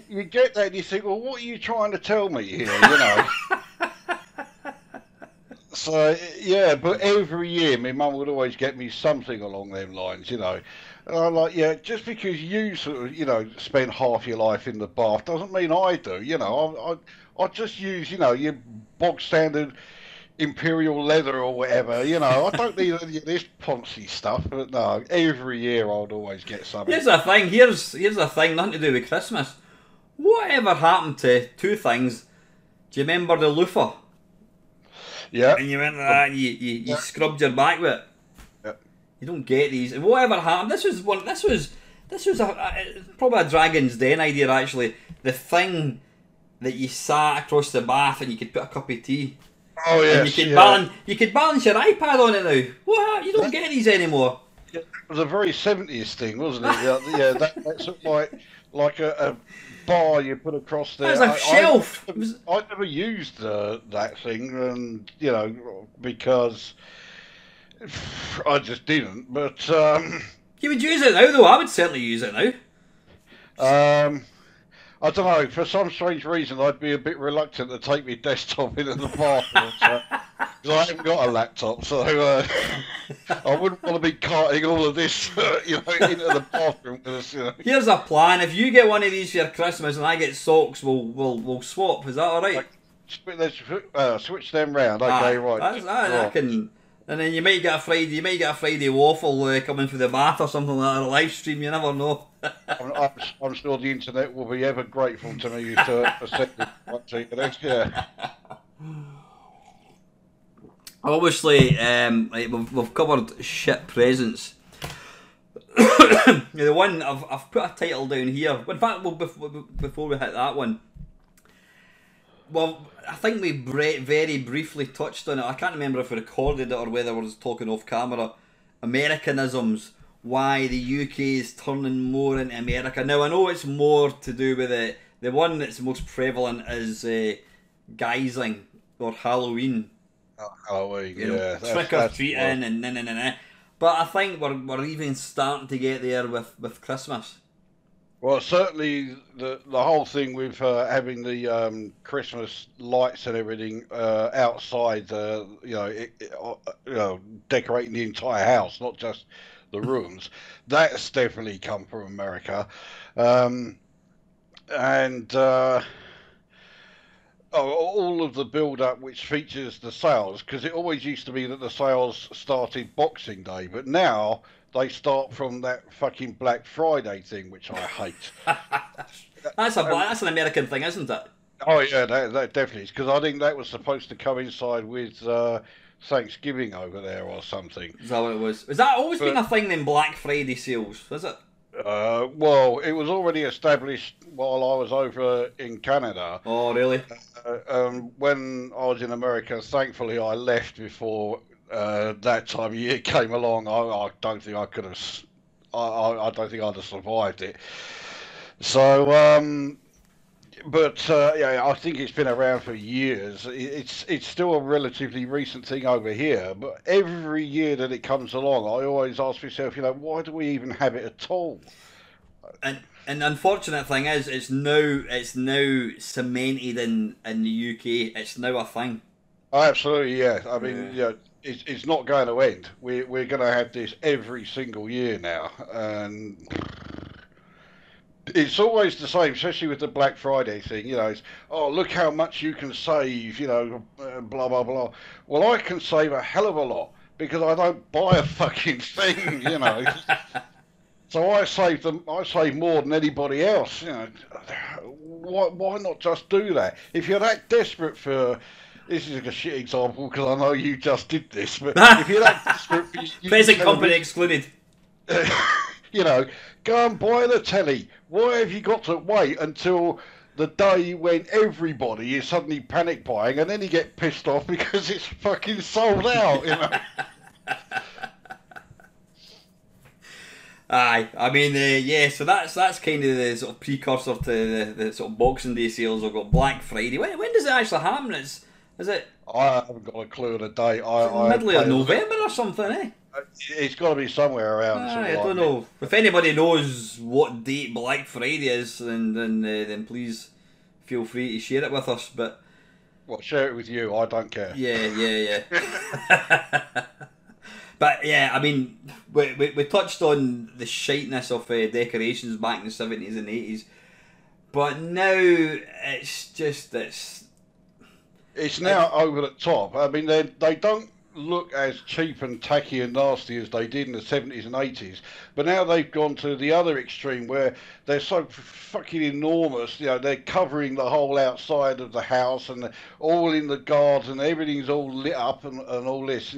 you get that and you think, well, what are you trying to tell me here? So yeah, but every year my mum would always get me something along them lines. And I'm like, yeah, just because you sort of, spend half your life in the bath doesn't mean I do. I just use, your bog standard imperial leather or whatever. I don't need any of this poncy stuff. But no, every year I'd always get something. here's the thing. Here's the thing. Nothing to do with Christmas. Whatever happened to two things? Do you remember the loofah? Yeah, And you went to that and you yeah, scrubbed your back with it. yeah. You don't get these. And whatever happened, this was probably a Dragon's Den idea actually. The thing that you sat across the bath and you could put a cup of tea. Oh And yes, yeah. you could balance your iPad on it now. What? You don't That, get these anymore. it was a very 70s thing, wasn't it? Yeah, yeah. That's sort of like a bar you put across That was there. a shelf. It was, I never used that thing, and because I just didn't. But you would use it now though. I would certainly use it now. um, I don't know. For some strange reason, I'd be a bit reluctant to take my desktop into the bathroom. Because I haven't got a laptop, so I wouldn't want to be carting all of this, into the bathroom. Here's a plan. If you get one of these for your Christmas and I get socks, we'll swap. Is that all right? Like, let's switch them round. Okay, Aye, right. I Right. can. And then you might get a Friday waffle coming through the bath or something like that, a live stream. You never know. I'm sure the internet will be ever grateful to me to send it to this. Yeah. Obviously, like we've covered shit presents. The one I've put a title down here. In fact, before we hit that one, well, I think we very briefly touched on it. I can't remember if we recorded it or whether we were talking off camera. Americanisms. Why the UK is turning more into America. Now, I know it's more to do with it. The one that's most prevalent is guising or Halloween. Oh, Halloween. You know, Yeah. trick or That's treating well. and na. But I think we're even starting to get there with Christmas. Well, certainly the whole thing with having the Christmas lights and everything outside, decorating the entire house, not just the rooms. That's definitely come from America, um, and all of the build-up which features the sales, because it always used to be that the sales started Boxing Day, but now they start from that fucking Black Friday thing, which I hate. Um, That's an American thing, isn't it? oh yeah, that definitely is, because I think that was supposed to coincide with Thanksgiving over there or something. Is that what it was? Has that always been But a thing in Black Friday sales? Is it? well, it was already established while I was over in Canada. Oh, really? When I was in America, thankfully I left before that time of year came along. I don't think I could have. I don't think I'd have survived it. So But yeah, I think it's been around for years. It's still a relatively recent thing over here. But every year that it comes along, I always ask myself, why do we even have it at all? And the unfortunate thing is, it's now cemented in the UK. It's now a thing. Oh, absolutely, yeah. I mean, Yeah. it's not going to end. We're going to have this every single year now, and it's always the same, especially with the Black Friday thing. It's, oh, look how much you can save. Blah blah blah. Well, I can save a hell of a lot because I don't buy a fucking thing. So I save them. I save more than anybody else. Why not just do that? If you're that desperate for, this is a shit example because I know you just did this, but if you're that desperate for Present company excluded. Go and buy the telly. Why have you got to wait until the day when everybody is suddenly panic buying and then you get pissed off because it's fucking sold out? Aye, I mean, yeah. So that's kind of the sort of precursor to the sort of Boxing Day sales. We've got Black Friday. When does it actually happen? Is it? I haven't got a clue of the date. Middle of November or something, eh? It's got to be somewhere around. I don't know. If anybody knows what date Black Friday is, then please feel free to share it with us. But well, share it with you. I don't care. Yeah. But yeah, I mean, we touched on the shiteness of decorations back in the 70s and 80s, but now it's now over the top. I mean, they don't look as cheap and tacky and nasty as they did in the 70s and 80s, but now they've gone to the other extreme where they're so fucking enormous. They're covering the whole outside of the house and all in the garden. Everything's all lit up and all this.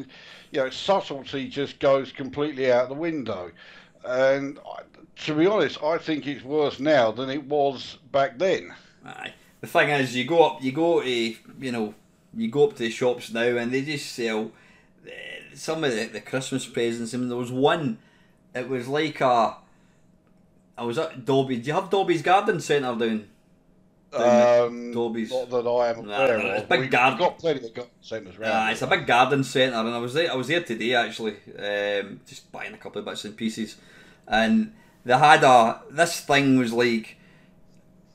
Subtlety just goes completely out the window. And to be honest, I think it's worse now than it was back then. Aye. The thing is, you go up to the shops now and they just sell some of the Christmas presents. I mean, there was one. It was like I was at Dobby. Do you have Dobby's Garden Centre down? Dobby's. Not that I am aware of. It's a big garden. We've got plenty of garden centres around. It's a big garden centre, and I was there today actually, just buying a couple of bits and pieces, and they had this thing was like,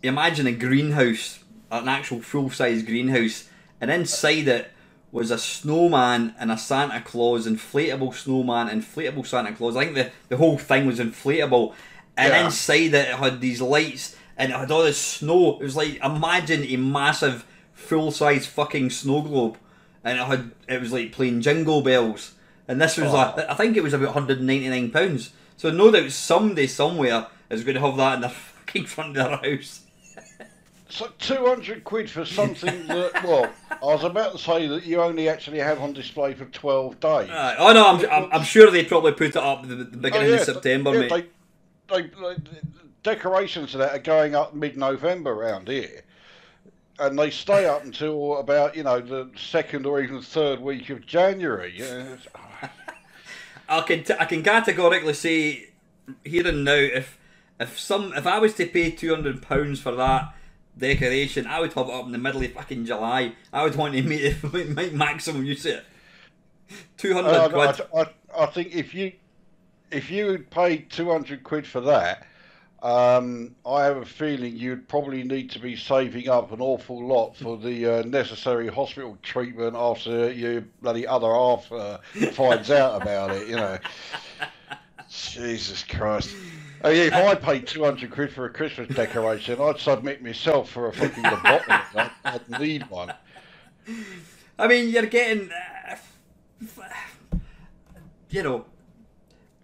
imagine a greenhouse, an actual full size greenhouse, and inside it was a snowman and a Santa Claus, inflatable snowman, inflatable Santa Claus. I think the whole thing was inflatable, and inside it had these lights. And it had all this snow. It was like, imagine a massive, full-size fucking snow globe. And it was like playing jingle bells. And this was I think it was about £199. So no doubt somebody somewhere is going to have that in their fucking front of their house. So 200 quid for something that, well, I was about to say that you only actually have on display for 12 days. Oh no, I'm sure they probably put it up at the beginning of September, mate. They decorations of that are going up mid-November around here, and they stay up until about the second or even third week of January. I can categorically say here and now, if I was to pay £200 for that decoration, I would have it up in the middle of fucking July. I would want to make maximum use of it. 200 quid. I think if you had paid 200 quid for that, I have a feeling you'd probably need to be saving up an awful lot for the necessary hospital treatment after your bloody other half finds out about it, Jesus Christ. Oh, yeah, if I paid 200 quid for a Christmas decoration, I'd submit myself for a fucking lobotomy. I'd need one. I mean, you're getting...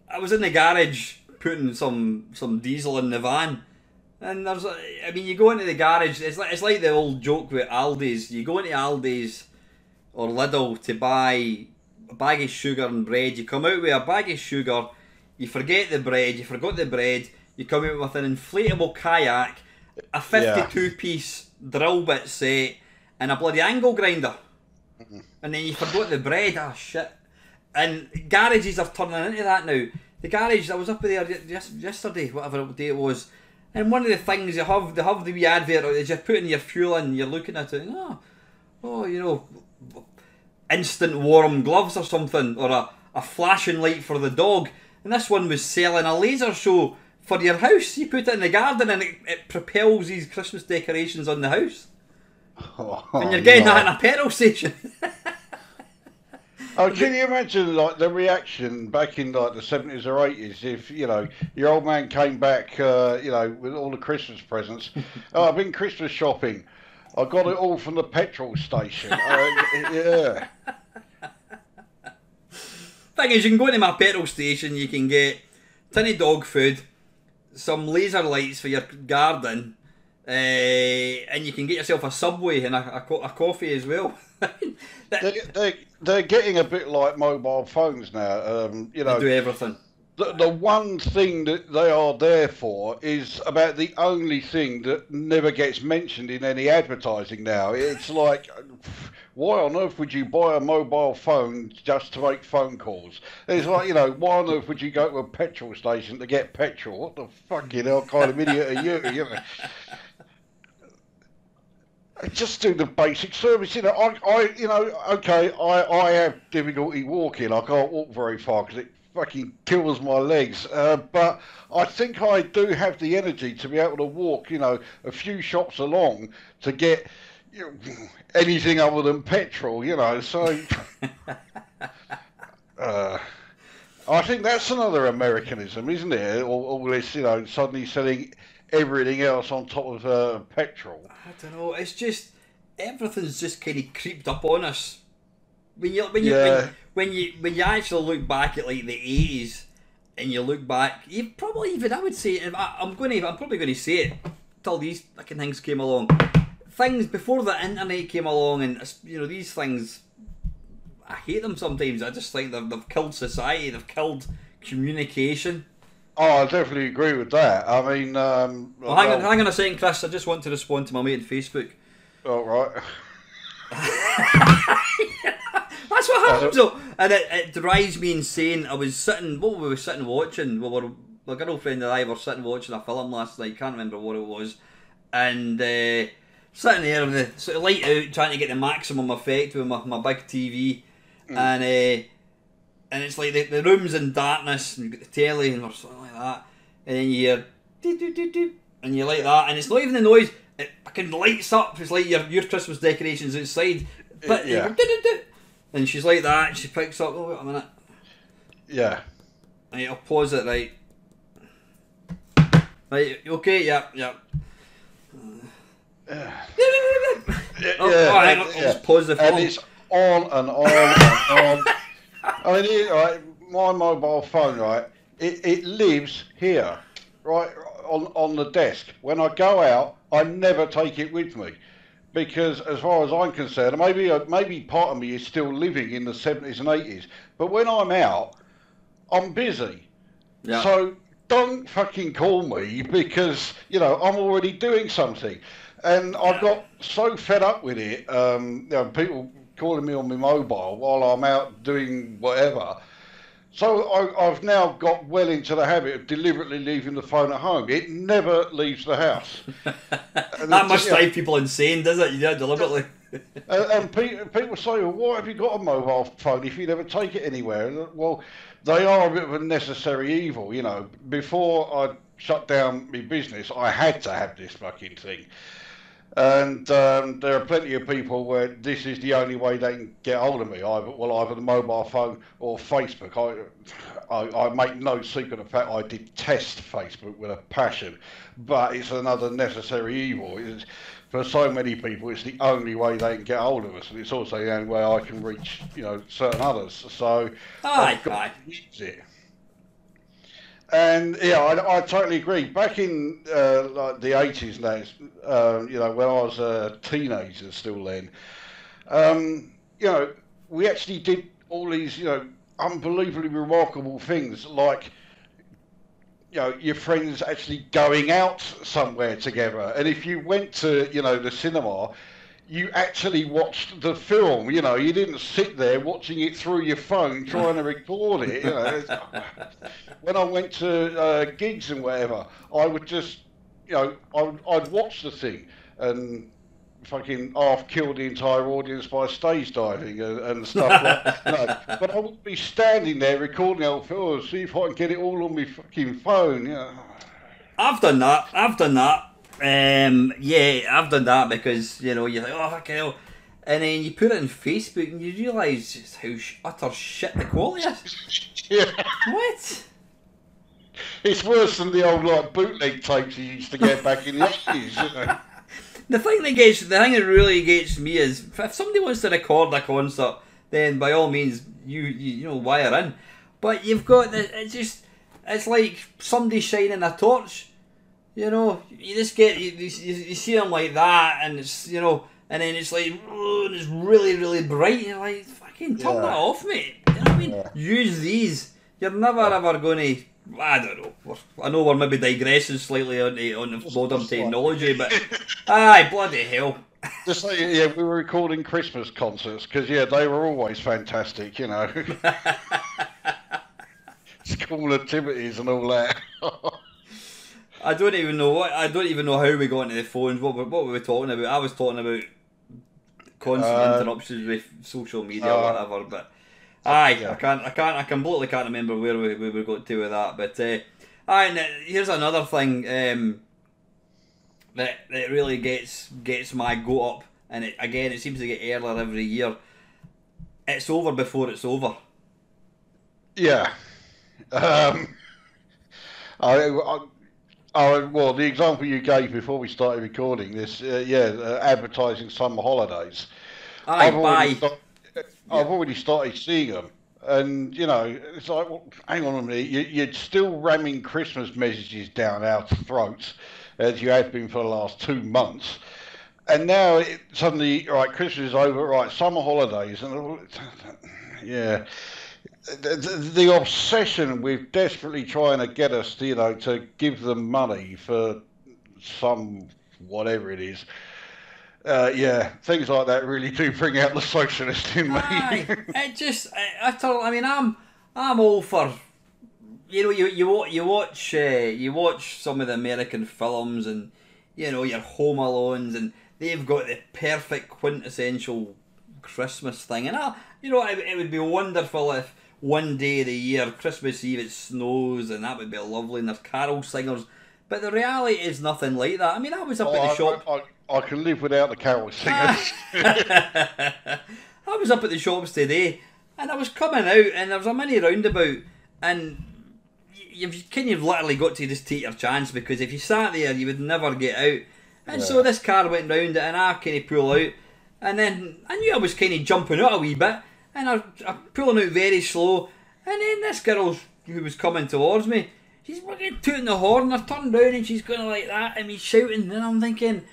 I was in the garage putting some diesel in the van, and you go into the garage, it's like the old joke with Aldi's. You go into Aldi's or Lidl to buy a bag of sugar and bread, you come out with a bag of sugar, you forgot the bread, you come out with an inflatable kayak, a 52-piece drill bit set, and a bloody angle grinder. And then you forgot the bread, shit. And garages are turning into that now. The garage, I was up there yesterday, whatever day it was, And one of the things they have the wee advert is you're putting your fuel in, you're looking at it, and you know, instant warm gloves or something, or a flashing light for the dog. And this one was selling a laser show for your house. You put it in the garden and it propels these Christmas decorations on the house. And you're getting that in a petrol station. Oh, can you imagine like the reaction back in like the 70s or 80s if, you know, your old man came back, you know, with all the Christmas presents. Oh, I've been Christmas shopping. I got it all from the petrol station. Yeah. Thing is, you can go into my petrol station, you can get tin of dog food, some laser lights for your garden, and you can get yourself a Subway and a coffee as well. They're getting a bit like mobile phones now. You know, they do everything. The one thing that they are there for is about the only thing that never gets mentioned in any advertising now. It's like, why on earth would you buy a mobile phone just to make phone calls? It's like, you know, why on earth would you go to a petrol station to get petrol? What the fucking hell kind of idiot are you? You know? Just do the basic service, you know. I have difficulty walking. I can't walk very far because it fucking kills my legs. But I think I do have the energy to be able to walk, you know, a few shops along to get, you know, anything other than petrol, you know. So I think that's another Americanism, isn't it? All this, you know, suddenly selling everything else on top of petrol. I don't know. It's just everything's just kind of creeped up on us. When you actually look back at like the 80s, and you look back, you probably even I would say I'm probably going to say it till these fucking things came along. Things before the internet came along, and you know these things. I hate them sometimes. I just think they've killed society. They've killed communication. Oh, I definitely agree with that. I mean, well, hang on a second, Chris. I just want to respond to my mate on Facebook. Oh, right. That's what happens, though. And it drives me insane. We were sitting watching. My girlfriend and I were sitting watching a film last night. Can't remember what it was. And sitting there with the sort of light out, trying to get the maximum effect with my big TV. And it's like the room's in darkness, and you've got the telly or something like that, and then you hear doo doo doo doo, and you like that, and it's not even the noise, it fucking lights up, it's like your Christmas decorations outside, but yeah. Doo doo doo. And she's like that, and she picks up, oh wait a minute. Yeah. Right, I'll pause it, right. Right, okay, yep. Hang on, I'll just pause the film. And it's on and on and on. I mean, right, my mobile phone, right, it lives here, right, on the desk. When I go out, I never take it with me. Because as far as I'm concerned, maybe part of me is still living in the 70s and 80s. But when I'm out, I'm busy. Yeah. So don't fucking call me because, you know, I'm already doing something. And I got so fed up with it, you know, people calling me on my mobile while I'm out doing whatever. So I've now got well into the habit of deliberately leaving the phone at home. It never leaves the house. That must drive people insane, does it? You do it deliberately. And people say, well, why have you got a mobile phone if you never take it anywhere? Well, they are a bit of a necessary evil, you know. Before I shut down my business, I had to have this fucking thing. And there are plenty of people where this is the only way they can get hold of me, either the mobile phone or Facebook. I make no secret of the fact I detest Facebook with a passion, but it's another necessary evil. For so many people, it's the only way they can get hold of us, and it's also the only way I can reach, you know, certain others. So I've got to use it. And yeah, I totally agree. Back in like the 80s now, you know, when I was a teenager still then, you know, we actually did all these, you know, unbelievably remarkable things, like, you know, your friends actually going out somewhere together. And if you went to, you know, the cinema, you actually watched the film, you know, you didn't sit there watching it through your phone trying to record it, you know. When I went to gigs and whatever, I would just I'd watch the thing and fucking half kill the entire audience by stage diving and stuff like but I would be standing there recording the whole film, see if I can get it all on my fucking phone. I've done that. Yeah, I've done that because you're like, oh fucking hell, and then you put it on Facebook and you realise just how utter shit the quality is. Yeah. What? It's worse than the old like bootleg tapes you used to get back in the 80s. The thing that really gets me is if somebody wants to record a concert, then by all means you wire in. But you've got it's like somebody shining a torch. You just get you see them like that, and it's and then it's like and it's really really bright. You're like, fucking turn that off, mate. You know what I mean? Yeah. Use these. You're never ever going to. I don't know. I know we're maybe digressing slightly on the modern technology, but aye, bloody hell. Just like, we were recording Christmas concerts because they were always fantastic, School activities and all that. I don't even know how we got into the phones. What were we talking about? I was talking about constant interruptions with social media or whatever, but. Aye, I completely can't remember where we got to with that, but and here's another thing that really gets my goat up, and it seems to get earlier every year. It's over before it's over. Yeah. Well, the example you gave before we started recording this, advertising summer holidays. I've already started seeing them, and it's like, well, hang on a minute, you're still ramming Christmas messages down our throats, as you have been for the last 2 months, and now suddenly, right, Christmas is over, right, summer holidays, and the obsession with desperately trying to get us, to give them money for some whatever it is. Things like that really do bring out the socialist in me. I'm all for, you watch some of the American films and your Home Alones, and they've got the perfect quintessential Christmas thing, and it would be wonderful if one day of the year, Christmas Eve, it snows, and that would be lovely, and there's carol singers. But the reality is nothing like that. I mean, I was up at the shop. I can live without the carol singers. I was up at the shops today, and I was coming out, and there was a mini roundabout, and you've literally got to just take your chance, because if you sat there, you would never get out. And so this car went round it, and I kind of pull out, and then I knew I was kind of jumping out a wee bit, and I'm pulling out very slow, and then this girl who was coming towards me, she's fucking tooting the horn. I turned round and she's going like that and me shouting, and I'm thinking,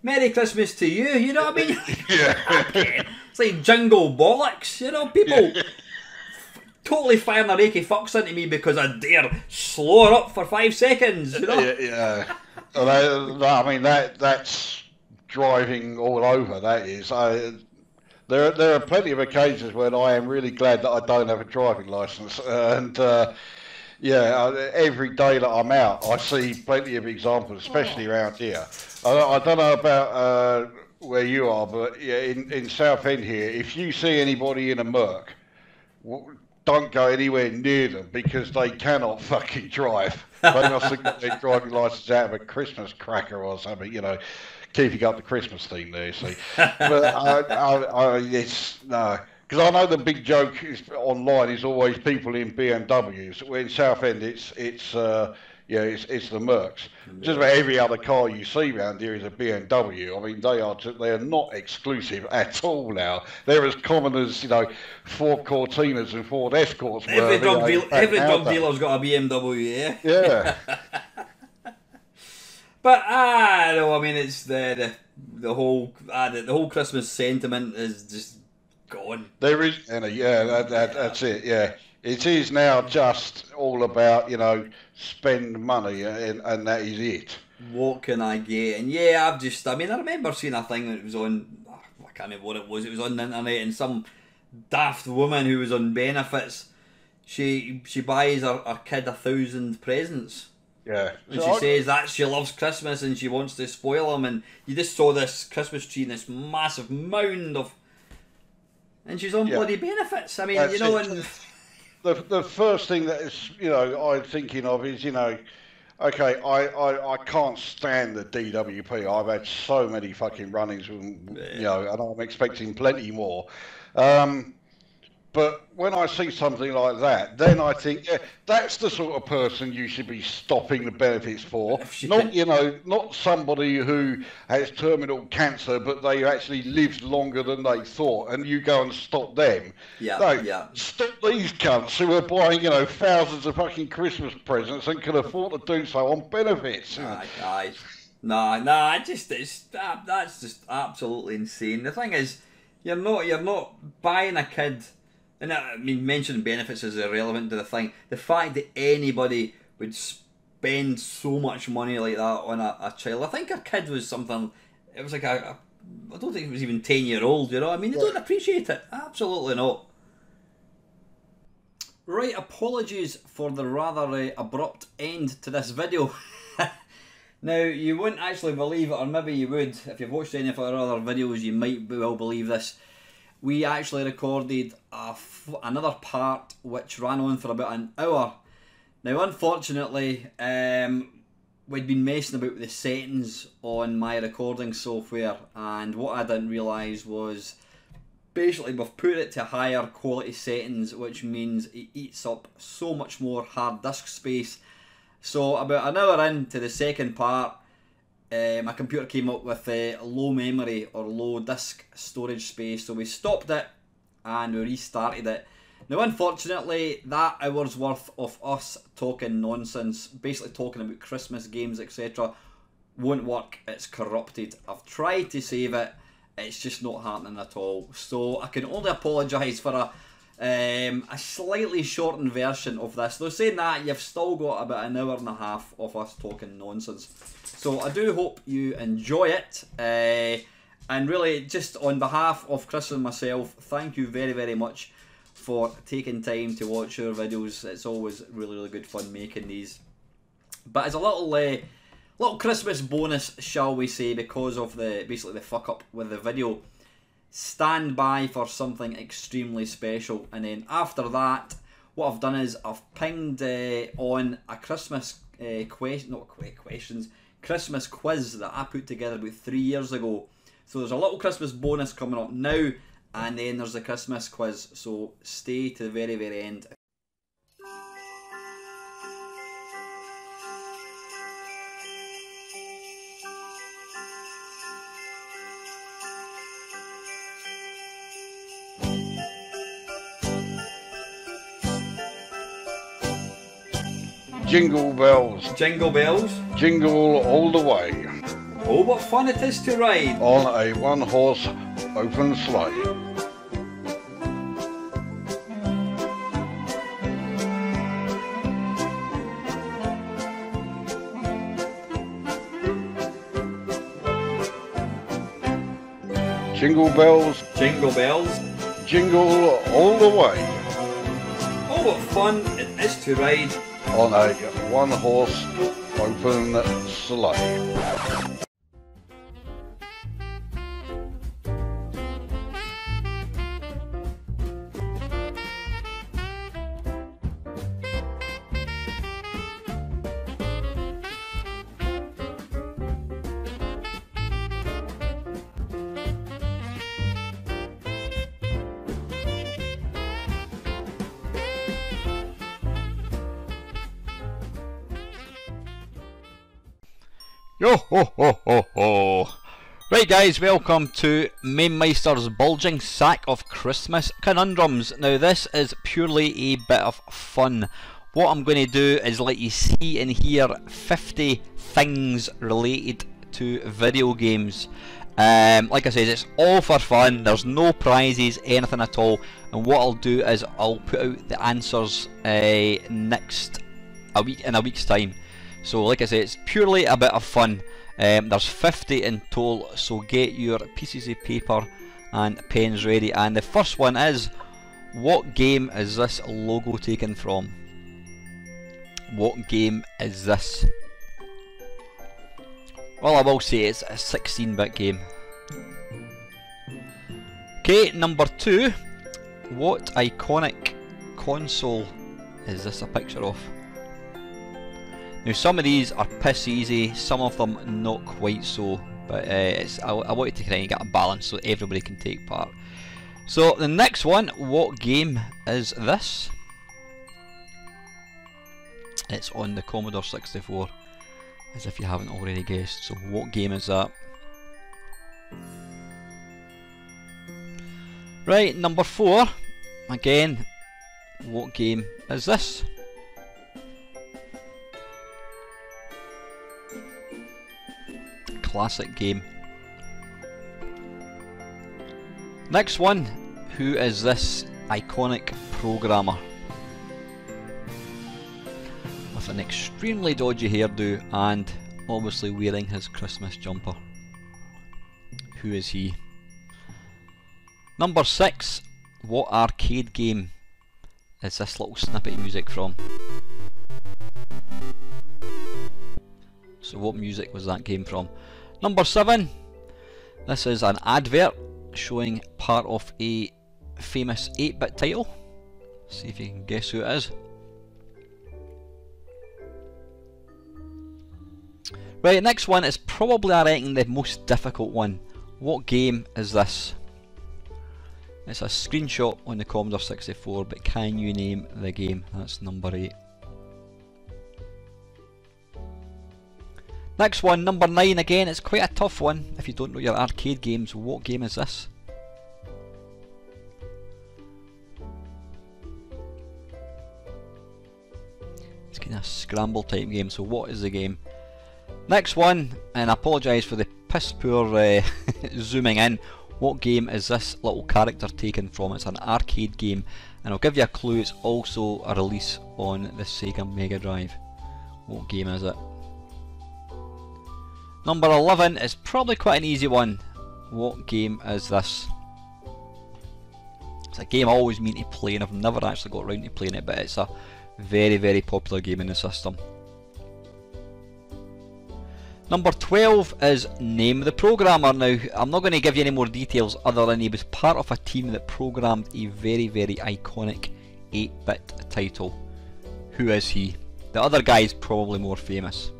Merry Christmas to you, you know what I mean? Yeah. It's like jingle bollocks, people totally firing their AK fucks into me because I dare slow her up for 5 seconds, Yeah. Well, I mean, that's driving all over, that is. There are plenty of occasions when I am really glad that I don't have a driving licence, and every day that I'm out, I see plenty of examples, especially around here. I don't know about where you are, but in Southend here, if you see anybody in a Merc, don't go anywhere near them because they cannot fucking drive. They must have got their driving licence out of a Christmas cracker or something, keeping up the Christmas theme there, see. But it's no. Because I know the big joke online is always people in BMWs. Where in Southend, it's the Mercs. Just about every other car you see around here is a BMW. I mean, they are not exclusive at all now. They're as common as Ford Cortinas and Ford Escorts. Every drug dealer's got a BMW, yeah. But no, I mean, it's the whole Christmas sentiment is just gone. There is, that's it. Yeah, it is now just all about spend money, and that is it. What can I get? And I remember seeing a thing that was on. I can't remember what it was. It was on the internet, and some daft woman who was on benefits, she buys her kid 1,000 presents. Yeah. And she says that she loves Christmas and she wants to spoil them, and you just saw this Christmas tree in this massive mound of, and she's on bloody benefits. I mean, That's you know, it. and The first thing that is, you know, I'm thinking of is, you know, okay, I can't stand the DWP. I've had so many fucking run-ins with them, you know, and I'm expecting plenty more. But when I see something like that, then I think, yeah, that's the sort of person you should be stopping the benefits for. Not, you know, not somebody who has terminal cancer, but they actually lived longer than they thought, and you go and stop them. Stop these cunts who are buying, you know, thousands of fucking Christmas presents and can afford to do so on benefits. That's just absolutely insane. The thing is, you're not buying a kid. And I mean, mentioning benefits is irrelevant to the thing. The fact that anybody would spend so much money like that on a child. I think her kid was something, it was like I don't think it was even 10-year-old, you know? I mean, they don't appreciate it. Absolutely not. Right, apologies for the rather abrupt end to this video. Now, you wouldn't actually believe it, or maybe you would. If you've watched any of our other videos, you might well believe this. We actually recorded another part which ran on for about an hour. Now, unfortunately, we'd been messing about with the settings on my recording software, and what I didn't realise was basically we've put it to higher quality settings, which means it eats up so much more hard disk space. So about an hour into the second part, my computer came up with low memory or low disk storage space, so we stopped it and we restarted it. Now, unfortunately, that hour's worth of us talking nonsense, basically talking about Christmas games, etc., won't work. It's corrupted. I've tried to save it, it's just not happening at all. So I can only apologise for a slightly shortened version of this. Though saying that, you've still got about an hour and a half of us talking nonsense. So I do hope you enjoy it, and really just on behalf of Chris and myself, thank you very, very much for taking time to watch our videos. It's always really, really good fun making these. But as a little Christmas bonus, shall we say, because of basically the fuck up with the video, stand by for something extremely special. And then after that, what I've done is I've pinged on a Christmas Christmas quiz that I put together about 3 years ago. So there's a little Christmas bonus coming up now, and then there's the Christmas quiz, so stay to the very, very end. Jingle bells. Jingle bells. Jingle all the way. Oh, what fun it is to ride on a one-horse open sleigh. Jingle bells. Jingle bells. Jingle all the way. Oh, what fun it is to ride on a one-horse open sleigh. Yo ho ho ho ho! Right guys, welcome to Mamemeister's bulging sack of Christmas conundrums. Now this is purely a bit of fun. What I'm going to do is let you see and hear 50 things related to video games. Like I said, it's all for fun, there's no prizes, anything at all, and what I'll do is I'll put out the answers in a week's time. So like I say, it's purely a bit of fun. There's 50 in total, so get your pieces of paper and pens ready. And the first one is, what game is this logo taken from? What game is this? Well, I will say it's a 16-bit game. Okay, number 2. What iconic console is this a picture of? Now, some of these are piss easy, some of them not quite so, but I wanted to kind of get a balance so everybody can take part. So the next one, what game is this? It's on the Commodore 64, as if you haven't already guessed. So what game is that? Right, number 4. Again, what game is this? Classic game. Next one, who is this iconic programmer? With an extremely dodgy hairdo and obviously wearing his Christmas jumper. Who is he? Number 6, what arcade game is this little snippet of music from? So what music was that game from? Number 7, this is an advert showing part of a famous 8-bit title. See if you can guess who it is. Right, next one is probably, I reckon, the most difficult one. What game is this? It's a screenshot on the Commodore 64, but can you name the game? That's number 8. Next one, number 9, again, it's quite a tough one if you don't know your arcade games. What game is this? It's kind of a scramble type game, so what is the game? Next one, and I apologise for the piss poor zooming in. What game is this little character taken from? It's an arcade game, and I'll give you a clue, it's also a release on the Sega Mega Drive. What game is it? Number 11 is probably quite an easy one. What game is this? It's a game I always mean to play and I've never actually got around to playing it, but it's a very, very popular game in the system. Number 12 is Name the Programmer. Now, I'm not going to give you any more details other than he was part of a team that programmed a very, very iconic 8-bit title. Who is he? The other guy is probably more famous.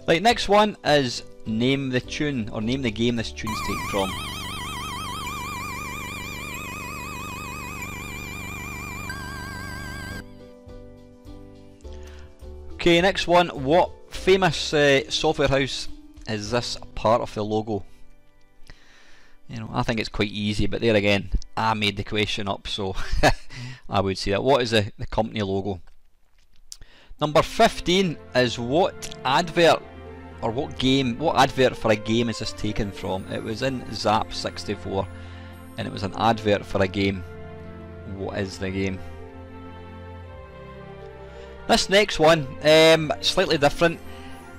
Right, next one is Name the Tune, or name the game this tune's taken from. Okay, next one, what famous software house is this part of the logo? You know, I think it's quite easy, but there again, I made the question up, so I would say that. What is the company logo? Number 15 is what advert, or what advert for a game is this taken from? It was in Zap 64, and it was an advert for a game. What is the game? This next one, slightly different.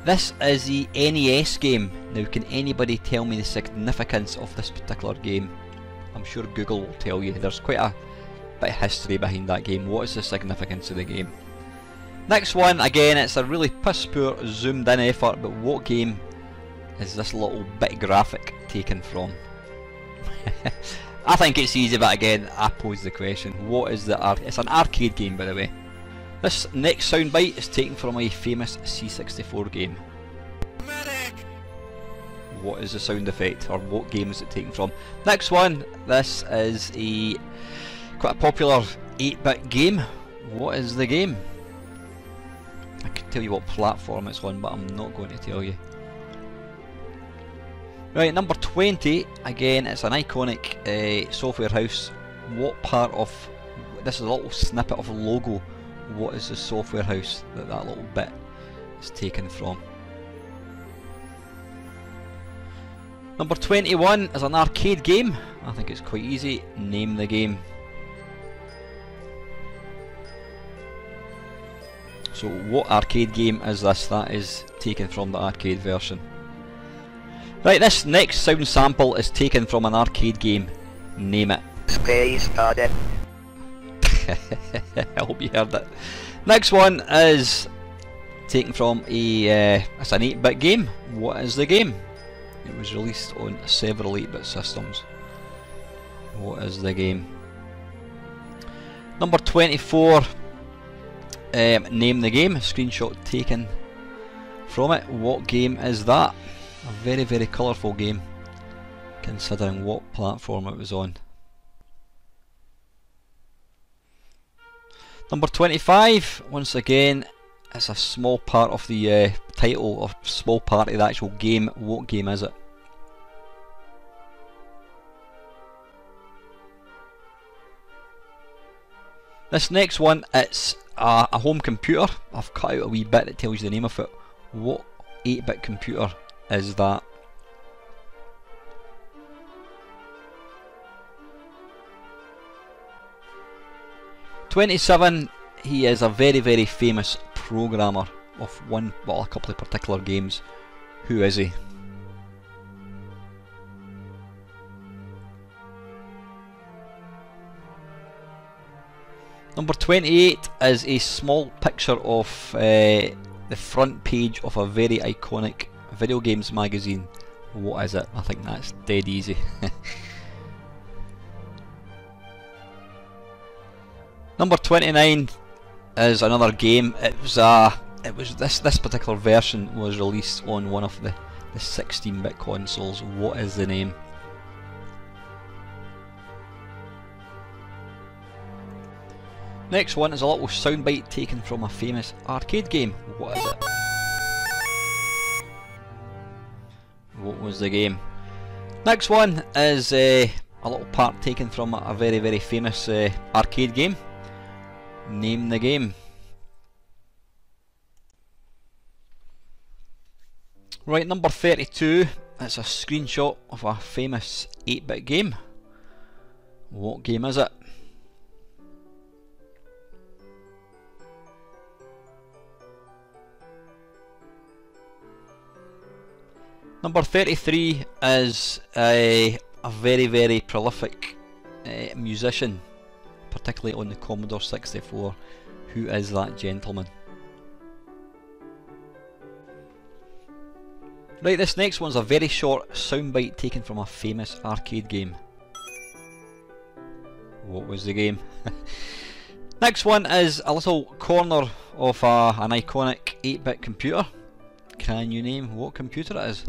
This is the NES game. Now, can anybody tell me the significance of this particular game? I'm sure Google will tell you. There's quite a bit of history behind that game. What is the significance of the game? Next one, again, it's a really piss poor zoomed in effort, but what game is this little bit graphic taken from? I think it's easy, but again, I pose the question. What is it's an arcade game, by the way. This next soundbite is taken from a famous C64 game. Medic! What is the sound effect, or what game is it taken from? Next one, this is quite a popular 8-bit game. What is the game? I can tell you what platform it's on, but I'm not going to tell you. Right, number 20, again, it's an iconic software house. What part of, this is a little snippet of a logo. What is the software house that little bit is taken from? Number 21 is an arcade game. I think it's quite easy. Name the game. So what arcade game is this? That is taken from the arcade version. Right, this next sound sample is taken from an arcade game. Name it. Space Cadet. I hope you heard it. Next one is taken from it's an 8-bit game. What is the game? It was released on several 8-bit systems. What is the game? Number 24, name the game. A screenshot taken from it. What game is that? A very, very colourful game, considering what platform it was on. Number 25, once again, it's a small part of the title, or small part of the actual game. What game is it? This next one, it's a home computer. I've cut out a wee bit that tells you the name of it. What 8-bit computer is that? '27, he is a very, very famous programmer of a couple of particular games. Who is he? Number 28 is a small picture of the front page of a very iconic video games magazine. What is it? I think that's dead easy. Number 29 is another game. This particular version was released on one of the 16-bit consoles. What is the name? Next one is a little soundbite taken from a famous arcade game. What is it? What was the game? Next one is a little part taken from a very, very famous arcade game. Name the game. Right, number 32, it's a screenshot of a famous 8-bit game. What game is it? Number 33 is a very, very prolific musician, particularly on the Commodore 64. Who is that gentleman? Right, this next one's a very short soundbite taken from a famous arcade game. What was the game? Next one is a little corner of an iconic 8-bit computer. Can you name what computer it is?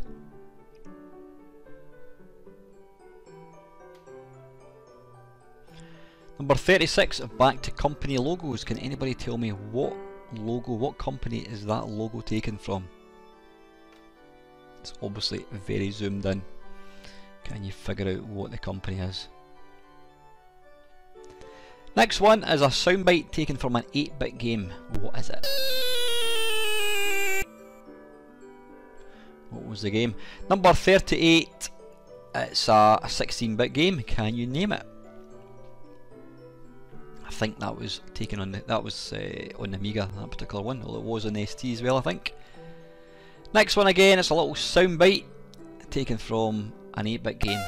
Number 36, back to company logos. Can anybody tell me what logo, what company is that logo taken from? It's obviously very zoomed in. Can you figure out what the company is? Next one is a soundbite taken from an 8-bit game. What is it? What was the game? Number 38, it's a 16-bit game. Can you name it? I think that was taken on the on the Amiga, that particular one, although it was on the ST as well, I think. Next one again, it's a little soundbite taken from an 8-bit game.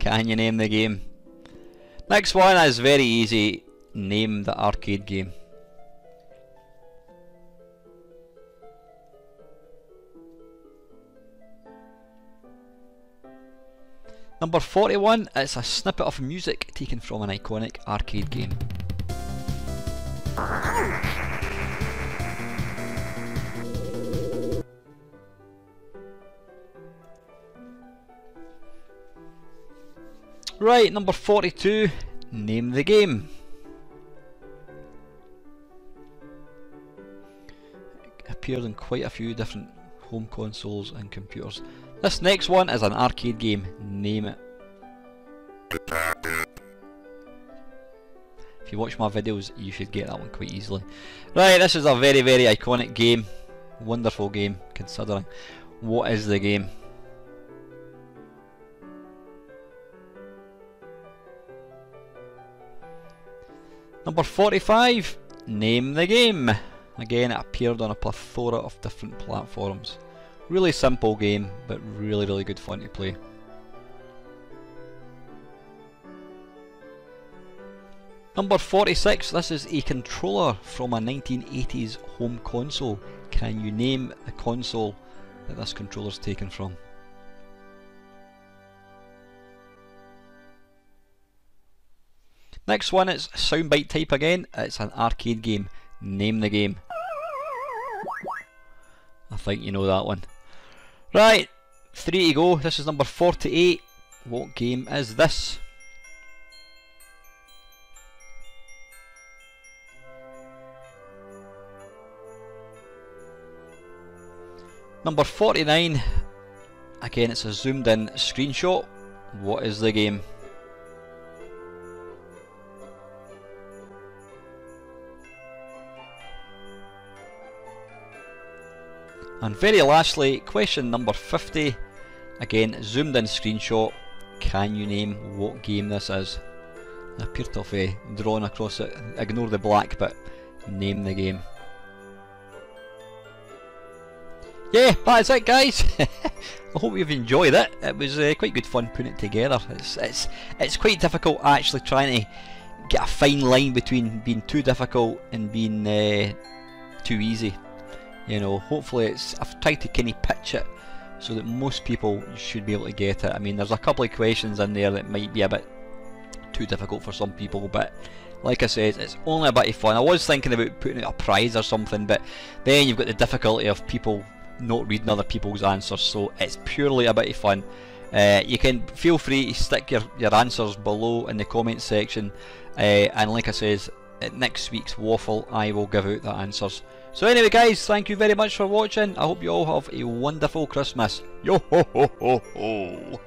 Can you name the game? Next one is very easy. Name the arcade game. Number 41, it's a snippet of music taken from an iconic arcade game. Right, number 42, name the game. It appears on quite a few different home consoles and computers. This next one is an arcade game. Name it. If you watch my videos, you should get that one quite easily. Right, this is a very, very iconic game. Wonderful game, considering. What is the game? Number 45, name the game. Again, it appeared on a plethora of different platforms. Really simple game, but really, really good fun to play. Number 46, this is a controller from a 1980s home console. Can you name the console that this controller's taken from? Next one is soundbite type again. It's an arcade game. Name the game. I think you know that one. Right, 3 to go. This is number 48. What game is this? Number 49. Again, it's a zoomed in screenshot. What is the game? And very lastly, question number 50. Again, zoomed in screenshot. Can you name what game this is? I appear to have drawn across it. Ignore the black bit. Name the game. Yeah, that's it, guys. I hope you've enjoyed it. It was quite good fun putting it together. It's quite difficult actually trying to get a fine line between being too difficult and being too easy. You know, hopefully I've tried to kind of pitch it so that most people should be able to get it. I mean, there's a couple of questions in there that might be a bit too difficult for some people, but like I said, it's only a bit of fun. I was thinking about putting out a prize or something, but then you've got the difficulty of people not reading other people's answers, so it's purely a bit of fun. You can feel free to stick your answers below in the comment section, and like I says, at next week's waffle I will give out the answers. So anyway guys, thank you very much for watching. I hope you all have a wonderful Christmas. Yo ho ho ho ho.